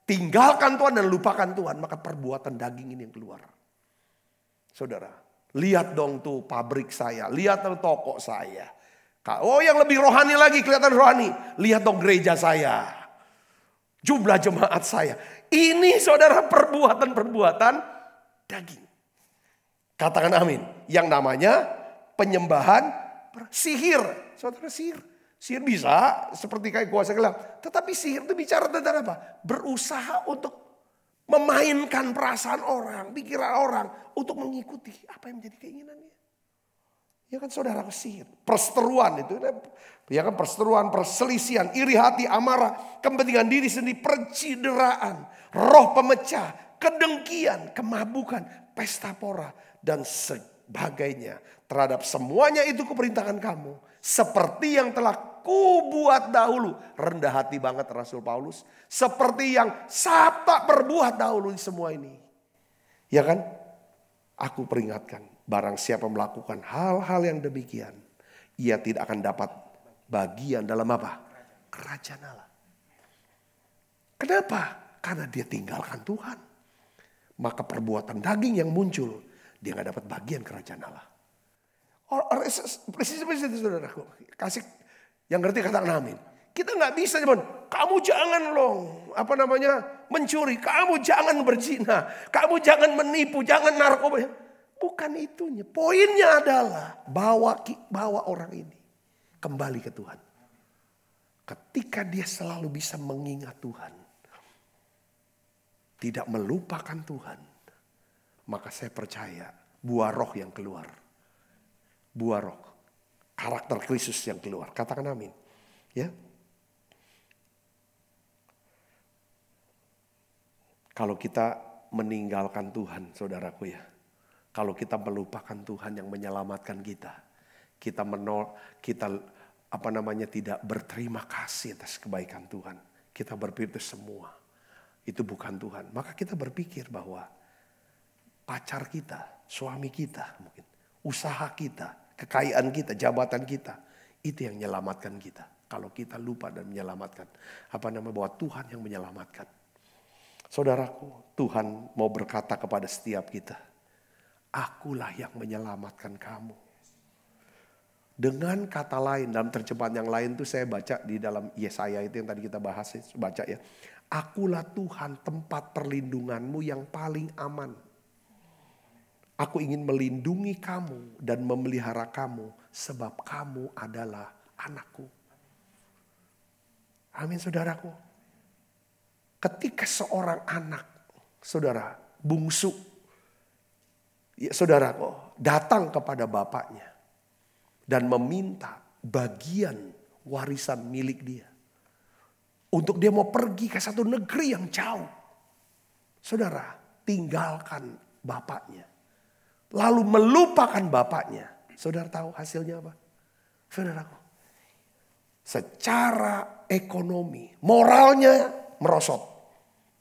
tinggalkan Tuhan dan lupakan Tuhan. Maka perbuatan daging ini yang keluar. Saudara, lihat dong tuh pabrik saya, lihat dong toko saya. Oh yang lebih rohani lagi, kelihatan rohani. Lihat dong gereja saya, jumlah jemaat saya. Ini saudara perbuatan daging. Katakan amin. Yang namanya penyembahan sihir. Saudara sihir bisa seperti kayak kuasa gelap. Tetapi sihir itu bicara tentang apa? Berusaha untuk memainkan perasaan orang, pikiran orang untuk mengikuti apa yang menjadi keinginannya. Ya kan saudara, sihir, perseteruan itu. Ya kan perseteruan, perselisihan, iri hati, amarah, kepentingan diri sendiri, percideraan, roh pemecah, kedengkian, kemabukan, pesta pora dan sebagainya. Terhadap semuanya itu kuperintahkan kamu. Seperti yang telah kubuat dahulu. Rendah hati banget Rasul Paulus. Seperti yang Sabta perbuat dahulu semua ini. Ya kan? Aku peringatkan. Barang siapa melakukan hal-hal yang demikian. Ia tidak akan dapat bagian dalam apa? Kerajaan Allah. Kenapa? Karena dia tinggalkan Tuhan. Maka perbuatan daging yang muncul. Dia gak dapat bagian kerajaan Allah. Persis seperti itu saudaraku. Kasih yang ngerti katakan amin. Kita nggak bisa cuman, kamu jangan loh, mencuri, kamu jangan berzina, kamu jangan menipu, jangan narkoba. Bukan itunya. Poinnya adalah bawa orang ini kembali ke Tuhan. Ketika dia selalu bisa mengingat Tuhan, tidak melupakan Tuhan, maka saya percaya buah roh yang keluar. Buah roh, karakter Kristus yang keluar. Katakan amin. Ya. Kalau kita meninggalkan Tuhan, saudaraku ya. Kalau kita melupakan Tuhan yang menyelamatkan kita. Kita tidak berterima kasih atas kebaikan Tuhan. Kita berpikir semua itu bukan Tuhan. Maka kita berpikir bahwa pacar kita, suami kita mungkin, usaha kita, kekayaan kita, jabatan kita, itu yang menyelamatkan kita. Kalau kita lupa dan menyelamatkan, bahwa Tuhan yang menyelamatkan. Saudaraku, Tuhan mau berkata kepada setiap kita, akulah yang menyelamatkan kamu. Dengan kata lain, dalam terjemahan yang lain tuh saya baca di dalam Yesaya itu yang tadi kita bahas, baca ya. Akulah Tuhan tempat perlindunganmu yang paling aman. Aku ingin melindungi kamu dan memelihara kamu sebab kamu adalah anakku. Amin saudaraku. Ketika seorang anak, saudara, bungsu, ya, saudaraku, datang kepada bapaknya dan meminta bagian warisan milik dia. Untuk dia mau pergi ke satu negeri yang jauh. Saudara, tinggalkan bapaknya. Lalu melupakan bapaknya. Saudara tahu hasilnya apa? Saudaraku, secara ekonomi, moralnya merosot.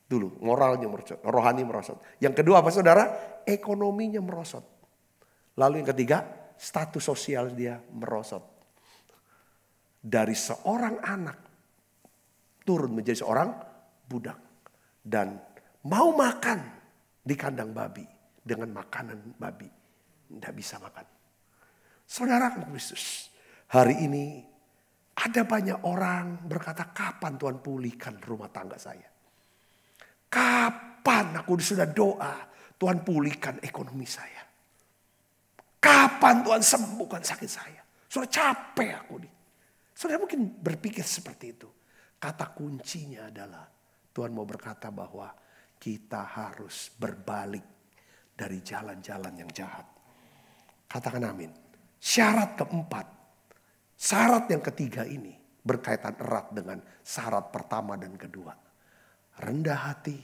Dulu moralnya merosot, rohani merosot. Yang kedua apa saudara? Ekonominya merosot. Lalu yang ketiga, status sosial dia merosot. Dari seorang anak turun menjadi seorang budak. Dan mau makan di kandang babi dengan makanan babi. Tidak bisa makan. Saudara Kristus, hari ini ada banyak orang berkata, kapan Tuhan pulihkan rumah tangga saya? Kapan aku sudah doa, Tuhan pulihkan ekonomi saya? Kapan Tuhan sembuhkan sakit saya? Sudah capek aku nih. Saudara mungkin berpikir seperti itu. Kata kuncinya adalah Tuhan mau berkata bahwa kita harus berbalik dari jalan-jalan yang jahat. Katakan amin. Syarat keempat, syarat yang ketiga ini berkaitan erat dengan syarat pertama dan kedua. Rendah hati,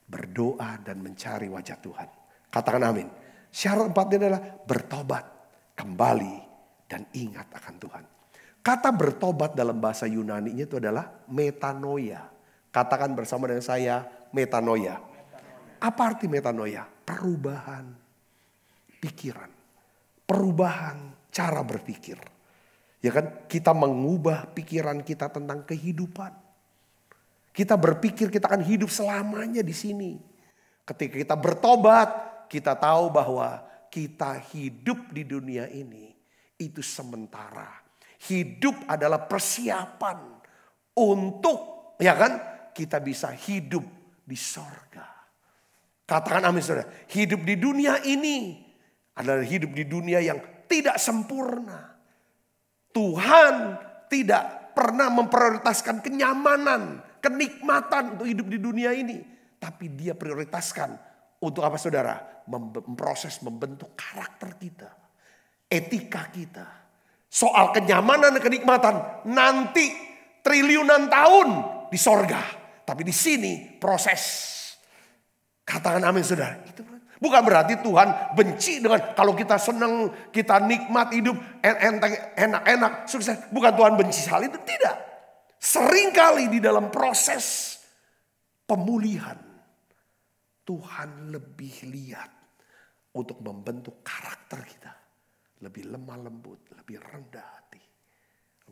berdoa dan mencari wajah Tuhan. Katakan amin. Syarat empatnya adalah bertobat, kembali dan ingat akan Tuhan. Kata bertobat dalam bahasa Yunani-nya itu adalah metanoia. Katakan bersama dengan saya, metanoia. Apa arti metanoia? Perubahan pikiran. Perubahan cara berpikir. Ya kan, kita mengubah pikiran kita tentang kehidupan. Kita berpikir kita akan hidup selamanya di sini. Ketika kita bertobat, kita tahu bahwa kita hidup di dunia ini itu sementara. Hidup adalah persiapan untuk, ya kan, kita bisa hidup di sorga. Katakan amin saudara. Hidup di dunia ini adalah hidup di dunia yang tidak sempurna. Tuhan tidak pernah memprioritaskan kenyamanan, kenikmatan untuk hidup di dunia ini. Tapi dia prioritaskan untuk apa saudara? Memproses, membentuk karakter kita. Etika kita. Soal kenyamanan dan kenikmatan nanti triliunan tahun di sorga. Tapi di sini proses. Katakan amin saudara. Itu bukan berarti Tuhan benci dengan kalau kita senang, kita nikmat hidup, enak-enak, sukses. Bukan Tuhan benci hal itu, tidak. Seringkali di dalam proses pemulihan, Tuhan lebih lihat untuk membentuk karakter kita. Lebih lemah lembut, lebih rendah hati.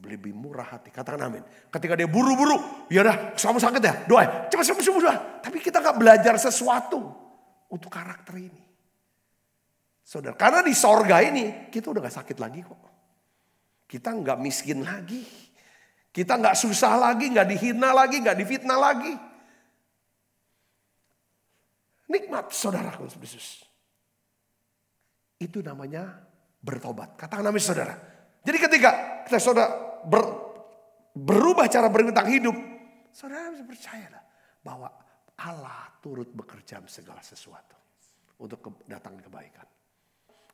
Lebih murah hati. Katakan amin. Ketika dia buru-buru, ya dah, kamu sakit ya, doa, cepat sembuh, sembuh. Tapi kita gak belajar sesuatu untuk karakter ini. Saudara, karena di sorga ini kita udah gak sakit lagi kok. Kita gak miskin lagi. Kita gak susah lagi, gak dihina lagi, gak difitnah lagi. Nikmat saudaraku Yesus. Itu namanya bertobat. Katakan amin saudara. Jadi ketika kita saudara berubah cara berhutang hidup, saudara harus percayalah bahwa Allah turut bekerja segala sesuatu untuk datang kebaikan.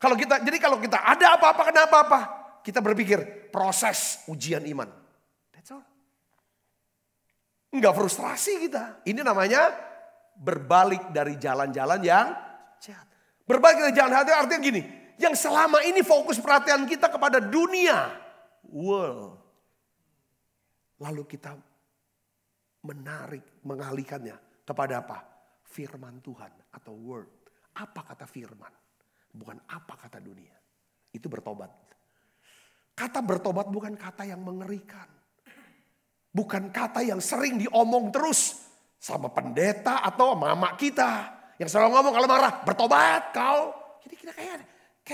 Kalau kita ada apa-apa, kena apa-apa, kita berpikir proses ujian iman. That's all. Enggak frustrasi kita. Ini namanya berbalik dari jalan-jalan yang jahat. Berbalik dari jalan jahat artinya gini. Yang selama ini fokus perhatian kita kepada dunia. World. Lalu kita mengalihkannya kepada apa? Firman Tuhan atau word. Apa kata firman? Bukan apa kata dunia. Itu bertobat. Kata bertobat bukan kata yang mengerikan. Bukan kata yang sering diomong terus sama pendeta atau mama kita. Yang selalu ngomong kalau marah, bertobat kau. Jadi kita kayak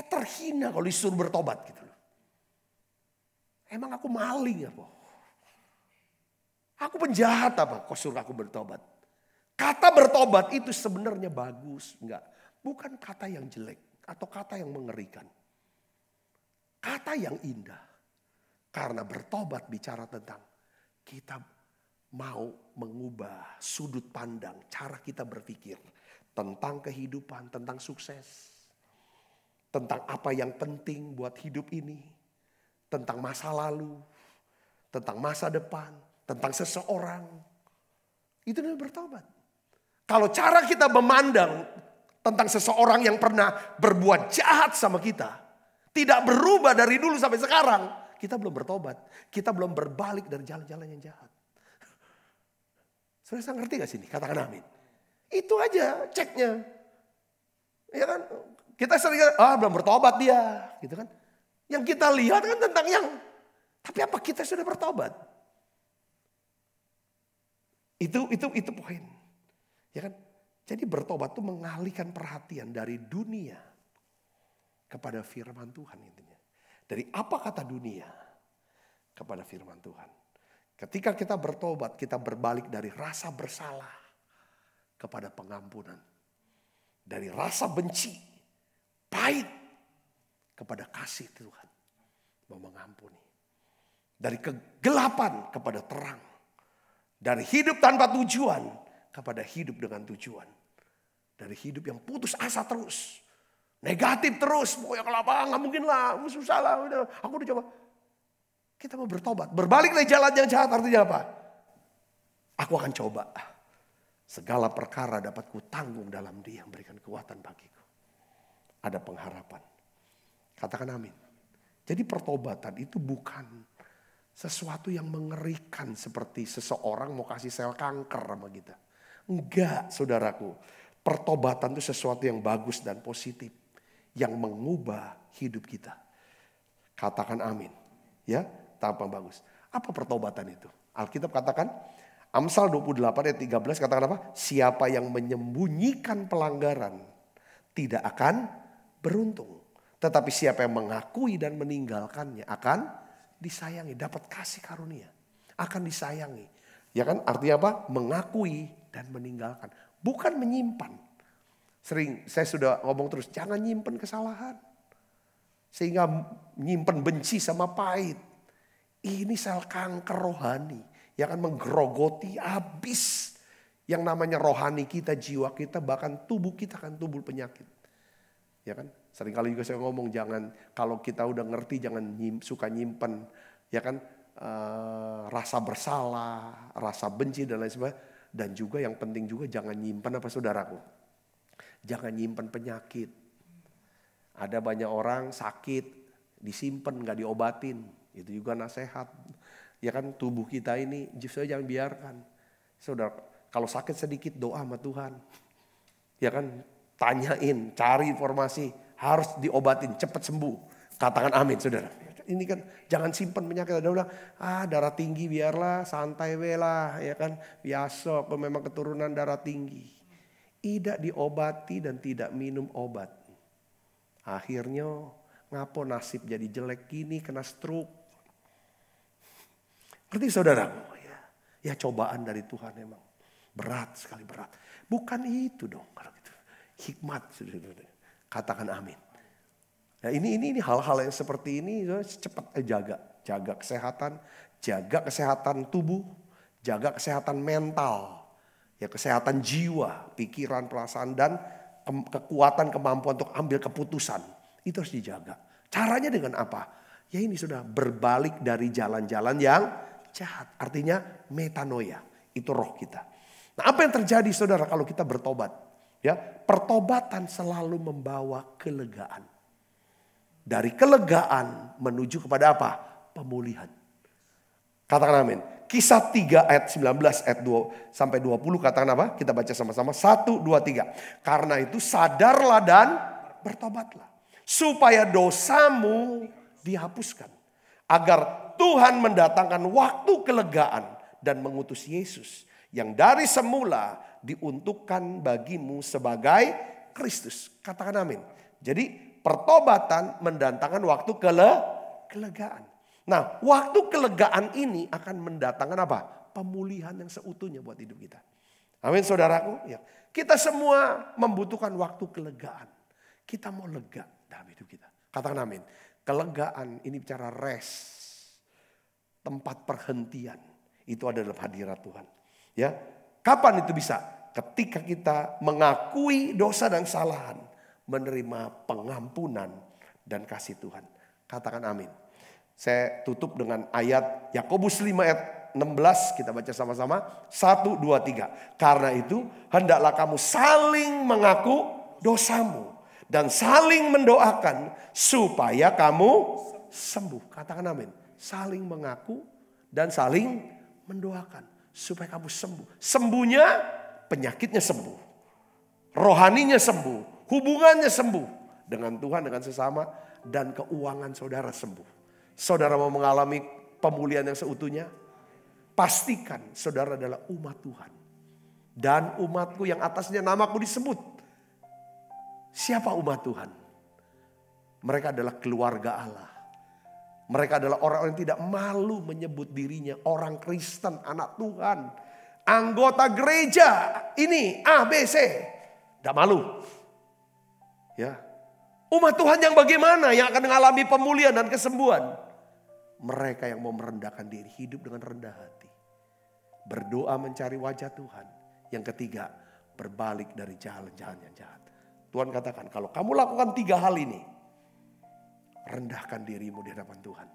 terhina kalau disuruh bertobat gitu loh. Emang aku maling apa? Aku penjahat apa? Kau suruh aku bertobat. Kata bertobat itu sebenarnya bagus. Enggak. Bukan kata yang jelek. Atau kata yang mengerikan. Kata yang indah. Karena bertobat bicara tentang kita mau mengubah sudut pandang, cara kita berpikir tentang kehidupan, tentang sukses. Tentang apa yang penting buat hidup ini. Tentang masa lalu. Tentang masa depan. Tentang seseorang. Itu namanya bertobat. Kalau cara kita memandang tentang seseorang yang pernah berbuat jahat sama kita. Tidak berubah dari dulu sampai sekarang. Kita belum bertobat. Kita belum berbalik dari jalan-jalan yang jahat. Saudara ngerti gak sini? Katakan amin. Itu aja ceknya. Ya kan? Kita sering belum bertobat dia. Gitu kan? Yang kita lihat kan tentang yang. Tapi apa kita sudah bertobat? Itu poin. Ya kan? Jadi bertobat itu mengalihkan perhatian dari dunia kepada firman Tuhan intinya. Dari apa kata dunia kepada firman Tuhan. Ketika kita bertobat, kita berbalik dari rasa bersalah kepada pengampunan. Dari rasa benci, pahit kepada kasih Tuhan. Mau mengampuni. Dari kegelapan kepada terang. Dari hidup tanpa tujuan kepada hidup dengan tujuan. Dari hidup yang putus asa terus. Negatif terus. Pokoknya kalau apa gak mungkin lah. Susah lah. Aku udah coba. Kita mau bertobat. Berbalik dari jalan yang jahat artinya apa? Aku akan coba. Segala perkara dapat kutanggung dalam Dia yang berikan kekuatan bagiku. Ada pengharapan. Katakan amin. Jadi pertobatan itu bukan sesuatu yang mengerikan. Seperti seseorang mau kasih sel kanker sama kita. Enggak saudaraku. Pertobatan itu sesuatu yang bagus dan positif. Yang mengubah hidup kita. Katakan amin. Ya, tanpa bagus. Apa pertobatan itu? Alkitab katakan, Amsal 28 ayat 13 katakan apa? Siapa yang menyembunyikan pelanggaran tidak akan beruntung. Tetapi siapa yang mengakui dan meninggalkannya akan disayangi. Dapat kasih karunia. Akan disayangi. Ya kan artinya apa? Mengakui dan meninggalkan. Bukan menyimpan. Sering saya sudah ngomong terus, jangan nyimpen kesalahan. Sehingga nyimpen benci sama pahit. Ini sel kanker rohani. Yang akan menggerogoti habis. Yang namanya rohani kita, jiwa kita, bahkan tubuh kita akan tubuh penyakit. Ya kan? Seringkali juga saya ngomong, jangan kalau kita udah ngerti jangan suka nyimpen. Ya kan? Rasa bersalah, rasa benci dan lain sebagainya. Dan juga yang penting juga jangan nyimpen apa saudaraku. Jangan nyimpen penyakit. Ada banyak orang sakit, disimpan gak diobatin. Itu juga nasihat. Ya kan tubuh kita ini justru jangan biarkan. Saudara, kalau sakit sedikit doa sama Tuhan. Ya kan tanyain, cari informasi. Harus diobatin, cepat sembuh. Katakan amin saudara. Ini kan jangan simpan penyakit. Ada bilang, darah tinggi biarlah, santai lah, ya kan. Biasa, kalau memang keturunan darah tinggi. Tidak diobati dan tidak minum obat. Akhirnya ngapo nasib jadi jelek gini, kena stroke. Ngerti saudaraku? Ya cobaan dari Tuhan emang. Berat sekali, berat. Bukan itu dong kalau gitu. Hikmat. Katakan amin. Nah, ini hal-hal yang seperti ini cepat jaga kesehatan, jaga kesehatan tubuh, jaga kesehatan mental, ya kesehatan jiwa, pikiran, perasaan dan kekuatan, kemampuan untuk ambil keputusan. Itu harus dijaga. Caranya dengan apa? Ya ini sudah berbalik dari jalan-jalan yang jahat. Artinya metanoia, itu roh kita. Nah, apa yang terjadi saudara kalau kita bertobat? Ya, pertobatan selalu membawa kelegaan. Dari kelegaan menuju kepada apa? Pemulihan. Katakan amin. Kisah 3 ayat 19 ayat 2 sampai 20 katakan apa? Kita baca sama-sama. 1, 2, 3. Karena itu sadarlah dan bertobatlah. Supaya dosamu dihapuskan. Agar Tuhan mendatangkan waktu kelegaan dan mengutus Yesus. Yang dari semula diuntukkan bagimu sebagai Kristus. Katakan amin. Jadi pertobatan mendatangkan waktu kelegaan. Nah, waktu kelegaan ini akan mendatangkan apa? Pemulihan yang seutuhnya buat hidup kita. Amin saudaraku. Ya. Kita semua membutuhkan waktu kelegaan. Kita mau lega dalam hidup kita. Katakan amin. Kelegaan ini bicara rest. Tempat perhentian. Itu ada dalam hadirat Tuhan. Ya, kapan itu bisa? Ketika kita mengakui dosa dan kesalahan, menerima pengampunan dan kasih Tuhan. Katakan amin. Saya tutup dengan ayat Yakobus 5 ayat 16. Kita baca sama-sama. 1, 2, 3. Karena itu hendaklah kamu saling mengaku dosamu. Dan saling mendoakan supaya kamu sembuh. Katakan amin. Saling mengaku dan saling mendoakan. Supaya kamu sembuh. Sembuhnya penyakitnya sembuh. Rohaninya sembuh. Hubungannya sembuh. Dengan Tuhan, dengan sesama. Dan keuangan saudara sembuh. Saudara mau mengalami pemulihan yang seutuhnya? Pastikan saudara adalah umat Tuhan. Dan umatku yang atasnya namaku disebut. Siapa umat Tuhan? Mereka adalah keluarga Allah. Mereka adalah orang-orang yang tidak malu menyebut dirinya orang Kristen, anak Tuhan. Anggota gereja ini A, B, C. Tidak malu. Ya. Umat Tuhan yang bagaimana yang akan mengalami pemulihan dan kesembuhan? Mereka yang mau merendahkan diri, hidup dengan rendah hati. Berdoa mencari wajah Tuhan. Yang ketiga, berbalik dari jalan-jalan yang jahat. Tuhan katakan, kalau kamu lakukan 3 hal ini, rendahkan dirimu di hadapan Tuhan.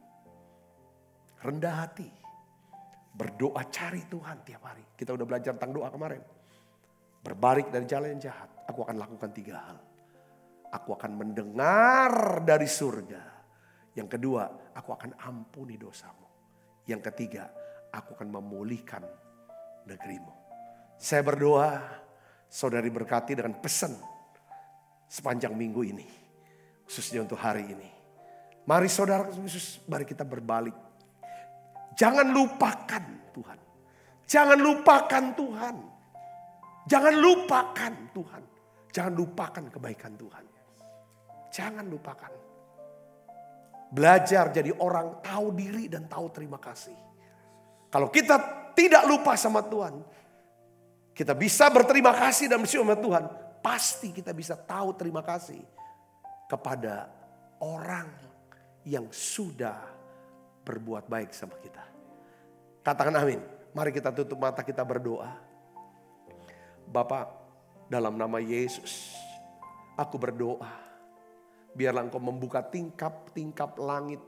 Rendah hati. Berdoa cari Tuhan tiap hari. Kita udah belajar tentang doa kemarin. Berbalik dari jalan yang jahat. Aku akan lakukan 3 hal. Aku akan mendengar dari surga. Yang kedua, aku akan ampuni dosamu. Yang ketiga, aku akan memulihkan negerimu. Saya berdoa, saudari berkati dengan pesan sepanjang minggu ini. Khususnya untuk hari ini. Mari saudara Yesus, mari kita berbalik. Jangan lupakan Tuhan. Jangan lupakan Tuhan. Jangan lupakan Tuhan. Jangan lupakan kebaikan Tuhan. Jangan lupakan. Belajar jadi orang tahu diri dan tahu terima kasih. Kalau kita tidak lupa sama Tuhan, kita bisa berterima kasih dan bersyukur sama Tuhan. Pasti kita bisa tahu terima kasih kepada orang yang sudah berbuat baik sama kita. Katakan amin. Mari kita tutup mata, kita berdoa. Bapa, dalam nama Yesus, aku berdoa. Biarlah Engkau membuka tingkap-tingkap langit.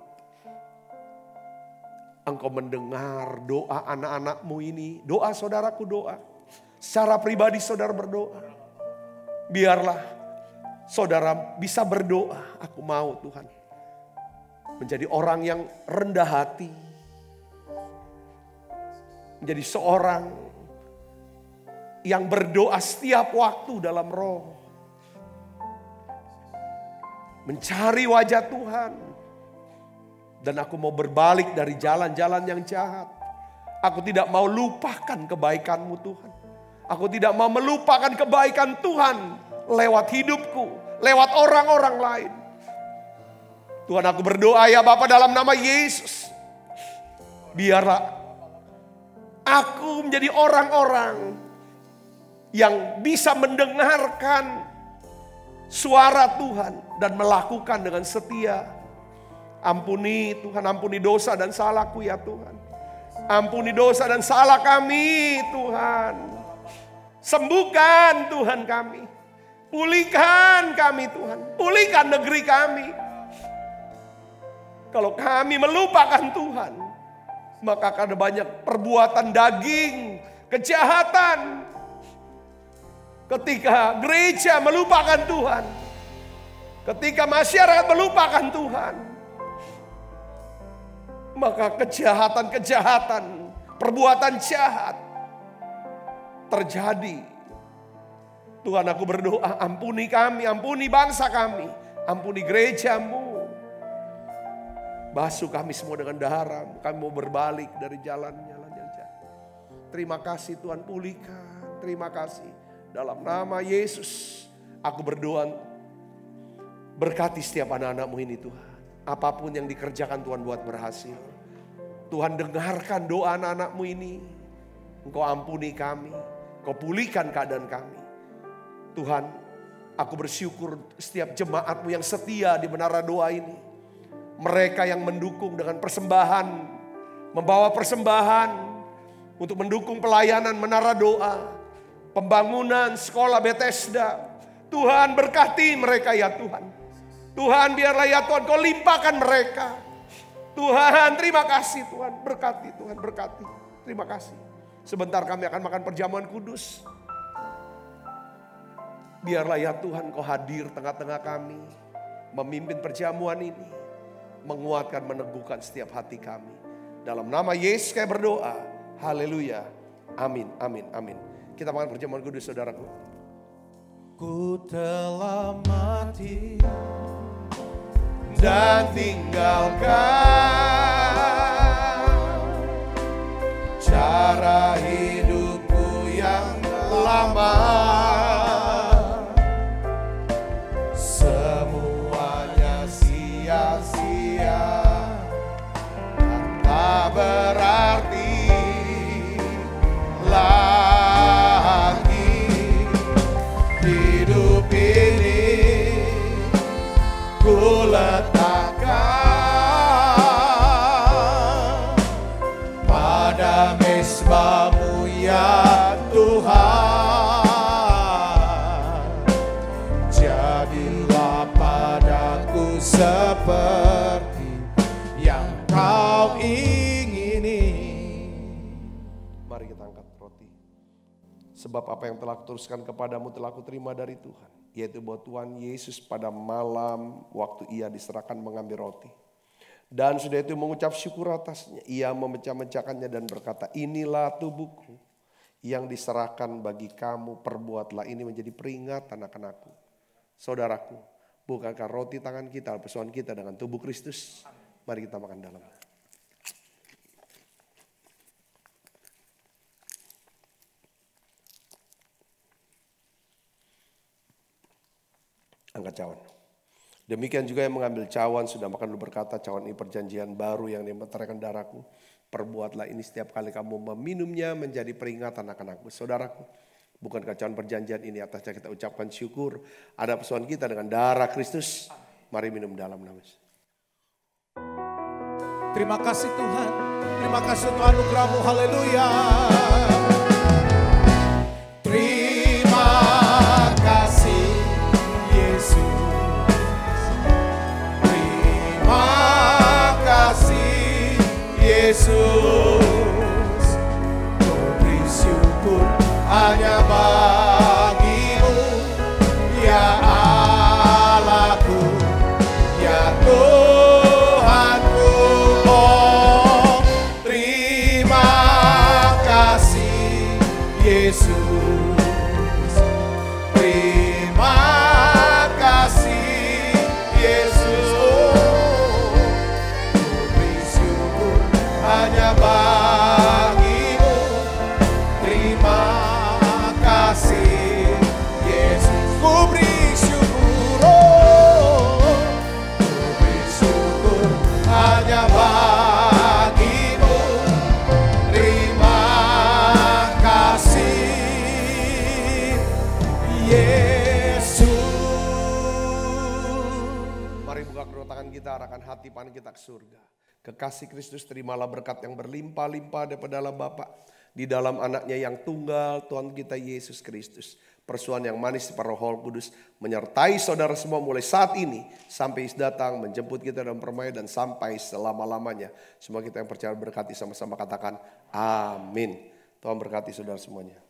Engkau mendengar doa anak-anakmu ini. Doa saudaraku doa. Secara pribadi saudara berdoa. Biarlah saudara bisa berdoa. Aku mau Tuhan. Menjadi orang yang rendah hati. Menjadi seorang yang berdoa setiap waktu dalam roh. Mencari wajah Tuhan. Dan aku mau berbalik dari jalan-jalan yang jahat. Aku tidak mau lupakan kebaikan-Mu Tuhan. Aku tidak mau melupakan kebaikan Tuhan lewat hidupku, lewat orang-orang lain. Tuhan, aku berdoa ya Bapa dalam nama Yesus. Biarlah aku menjadi orang-orang yang bisa mendengarkan suara Tuhan dan melakukan dengan setia. Ampuni Tuhan, ampuni dosa dan salahku ya Tuhan. Ampuni dosa dan salah kami Tuhan. Sembuhkan Tuhan kami. Pulihkan kami Tuhan. Pulihkan negeri kami. Kalau kami melupakan Tuhan, maka akan ada banyak perbuatan daging, kejahatan. Ketika gereja melupakan Tuhan, ketika masyarakat melupakan Tuhan, maka kejahatan-kejahatan, perbuatan jahat terjadi. Tuhan, aku berdoa, ampuni kami, ampuni bangsa kami, ampuni gereja-Mu. Basuh kami semua dengan darah-Mu. Kami mau berbalik dari jalan-jalan yang jahat. Terima kasih Tuhan, pulihkan. Terima kasih. Dalam nama Yesus, aku berdoa, berkati setiap anak-anak-Mu ini Tuhan. Apapun yang dikerjakan Tuhan buat berhasil. Tuhan, dengarkan doa anak-anak-Mu ini. Engkau ampuni kami, Engkau pulihkan keadaan kami. Tuhan, aku bersyukur setiap jemaat-Mu yang setia di menara doa ini. Mereka yang mendukung dengan persembahan, membawa persembahan untuk mendukung pelayanan menara doa, pembangunan sekolah Bethesda. Tuhan, berkati mereka ya Tuhan. Tuhan, biarlah ya Tuhan Kau limpahkan mereka. Tuhan, terima kasih Tuhan, berkati Tuhan, berkati. Terima kasih. Sebentar kami akan makan perjamuan kudus. Biarlah ya Tuhan Kau hadir tengah-tengah kami, memimpin perjamuan ini, menguatkan, meneguhkan setiap hati kami. Dalam nama Yesus kami berdoa. Haleluya. Amin, amin, amin. Kita makan perjamuan kudus saudaraku. Ku telah mati dan tinggalkan cara hidupku yang lama. Semuanya sia-sia, tak berarti lagi. Hidup ini ku letakkan pada mezbah-Mu ya Tuhan. Jadilah padaku seperti yang Kau ingini. Mari kita angkat roti. Sebab apa yang telah kuteruskan kepadamu telah kuterima dari Tuhan. Yaitu bahwa Tuhan Yesus pada malam waktu Ia diserahkan mengambil roti. Dan sudah itu mengucap syukur atasnya. Ia memecah-mecahkannya dan berkata, inilah tubuhku yang diserahkan bagi kamu. Perbuatlah ini menjadi peringatan akan aku. Saudaraku, bukankah roti tangan kita, persoalan kita dengan tubuh Kristus? Mari kita makan dalam. Angkat cawan. Demikian juga yang mengambil cawan sudah makan dulu berkata, cawan ini perjanjian baru yang dimeteraikan darahku. Perbuatlah ini setiap kali kamu meminumnya menjadi peringatan akan aku. Saudaraku, bukankah cawan perjanjian ini atasnya kita ucapkan syukur. Ada persoalan kita dengan darah Kristus. Mari minum dalam nama Yesus. Terima kasih Tuhan. Terima kasih Tuhan anugerah-Mu. Haleluya. Terima kasih Yesus. Terima kasih Yesus. Ku beri syukur hanya bagi-Mu ya Allahku, ya Tuhanku. Oh, terima kasih Yesus. Terima kasih Yesus. Oh, ku beri syukur hanya bagi kita, arahkan hati pandang kita ke surga. Kekasih Kristus, terimalah berkat yang berlimpah-limpah daripada dalam Bapa, di dalam anaknya yang tunggal, Tuhan kita Yesus Kristus. Persuan yang manis para Roh Kudus menyertai saudara semua mulai saat ini sampai Yesus datang menjemput kita dalam permainan dan sampai selama-lamanya. Semua kita yang percaya berkati sama-sama katakan amin. Tuhan berkati saudara semuanya.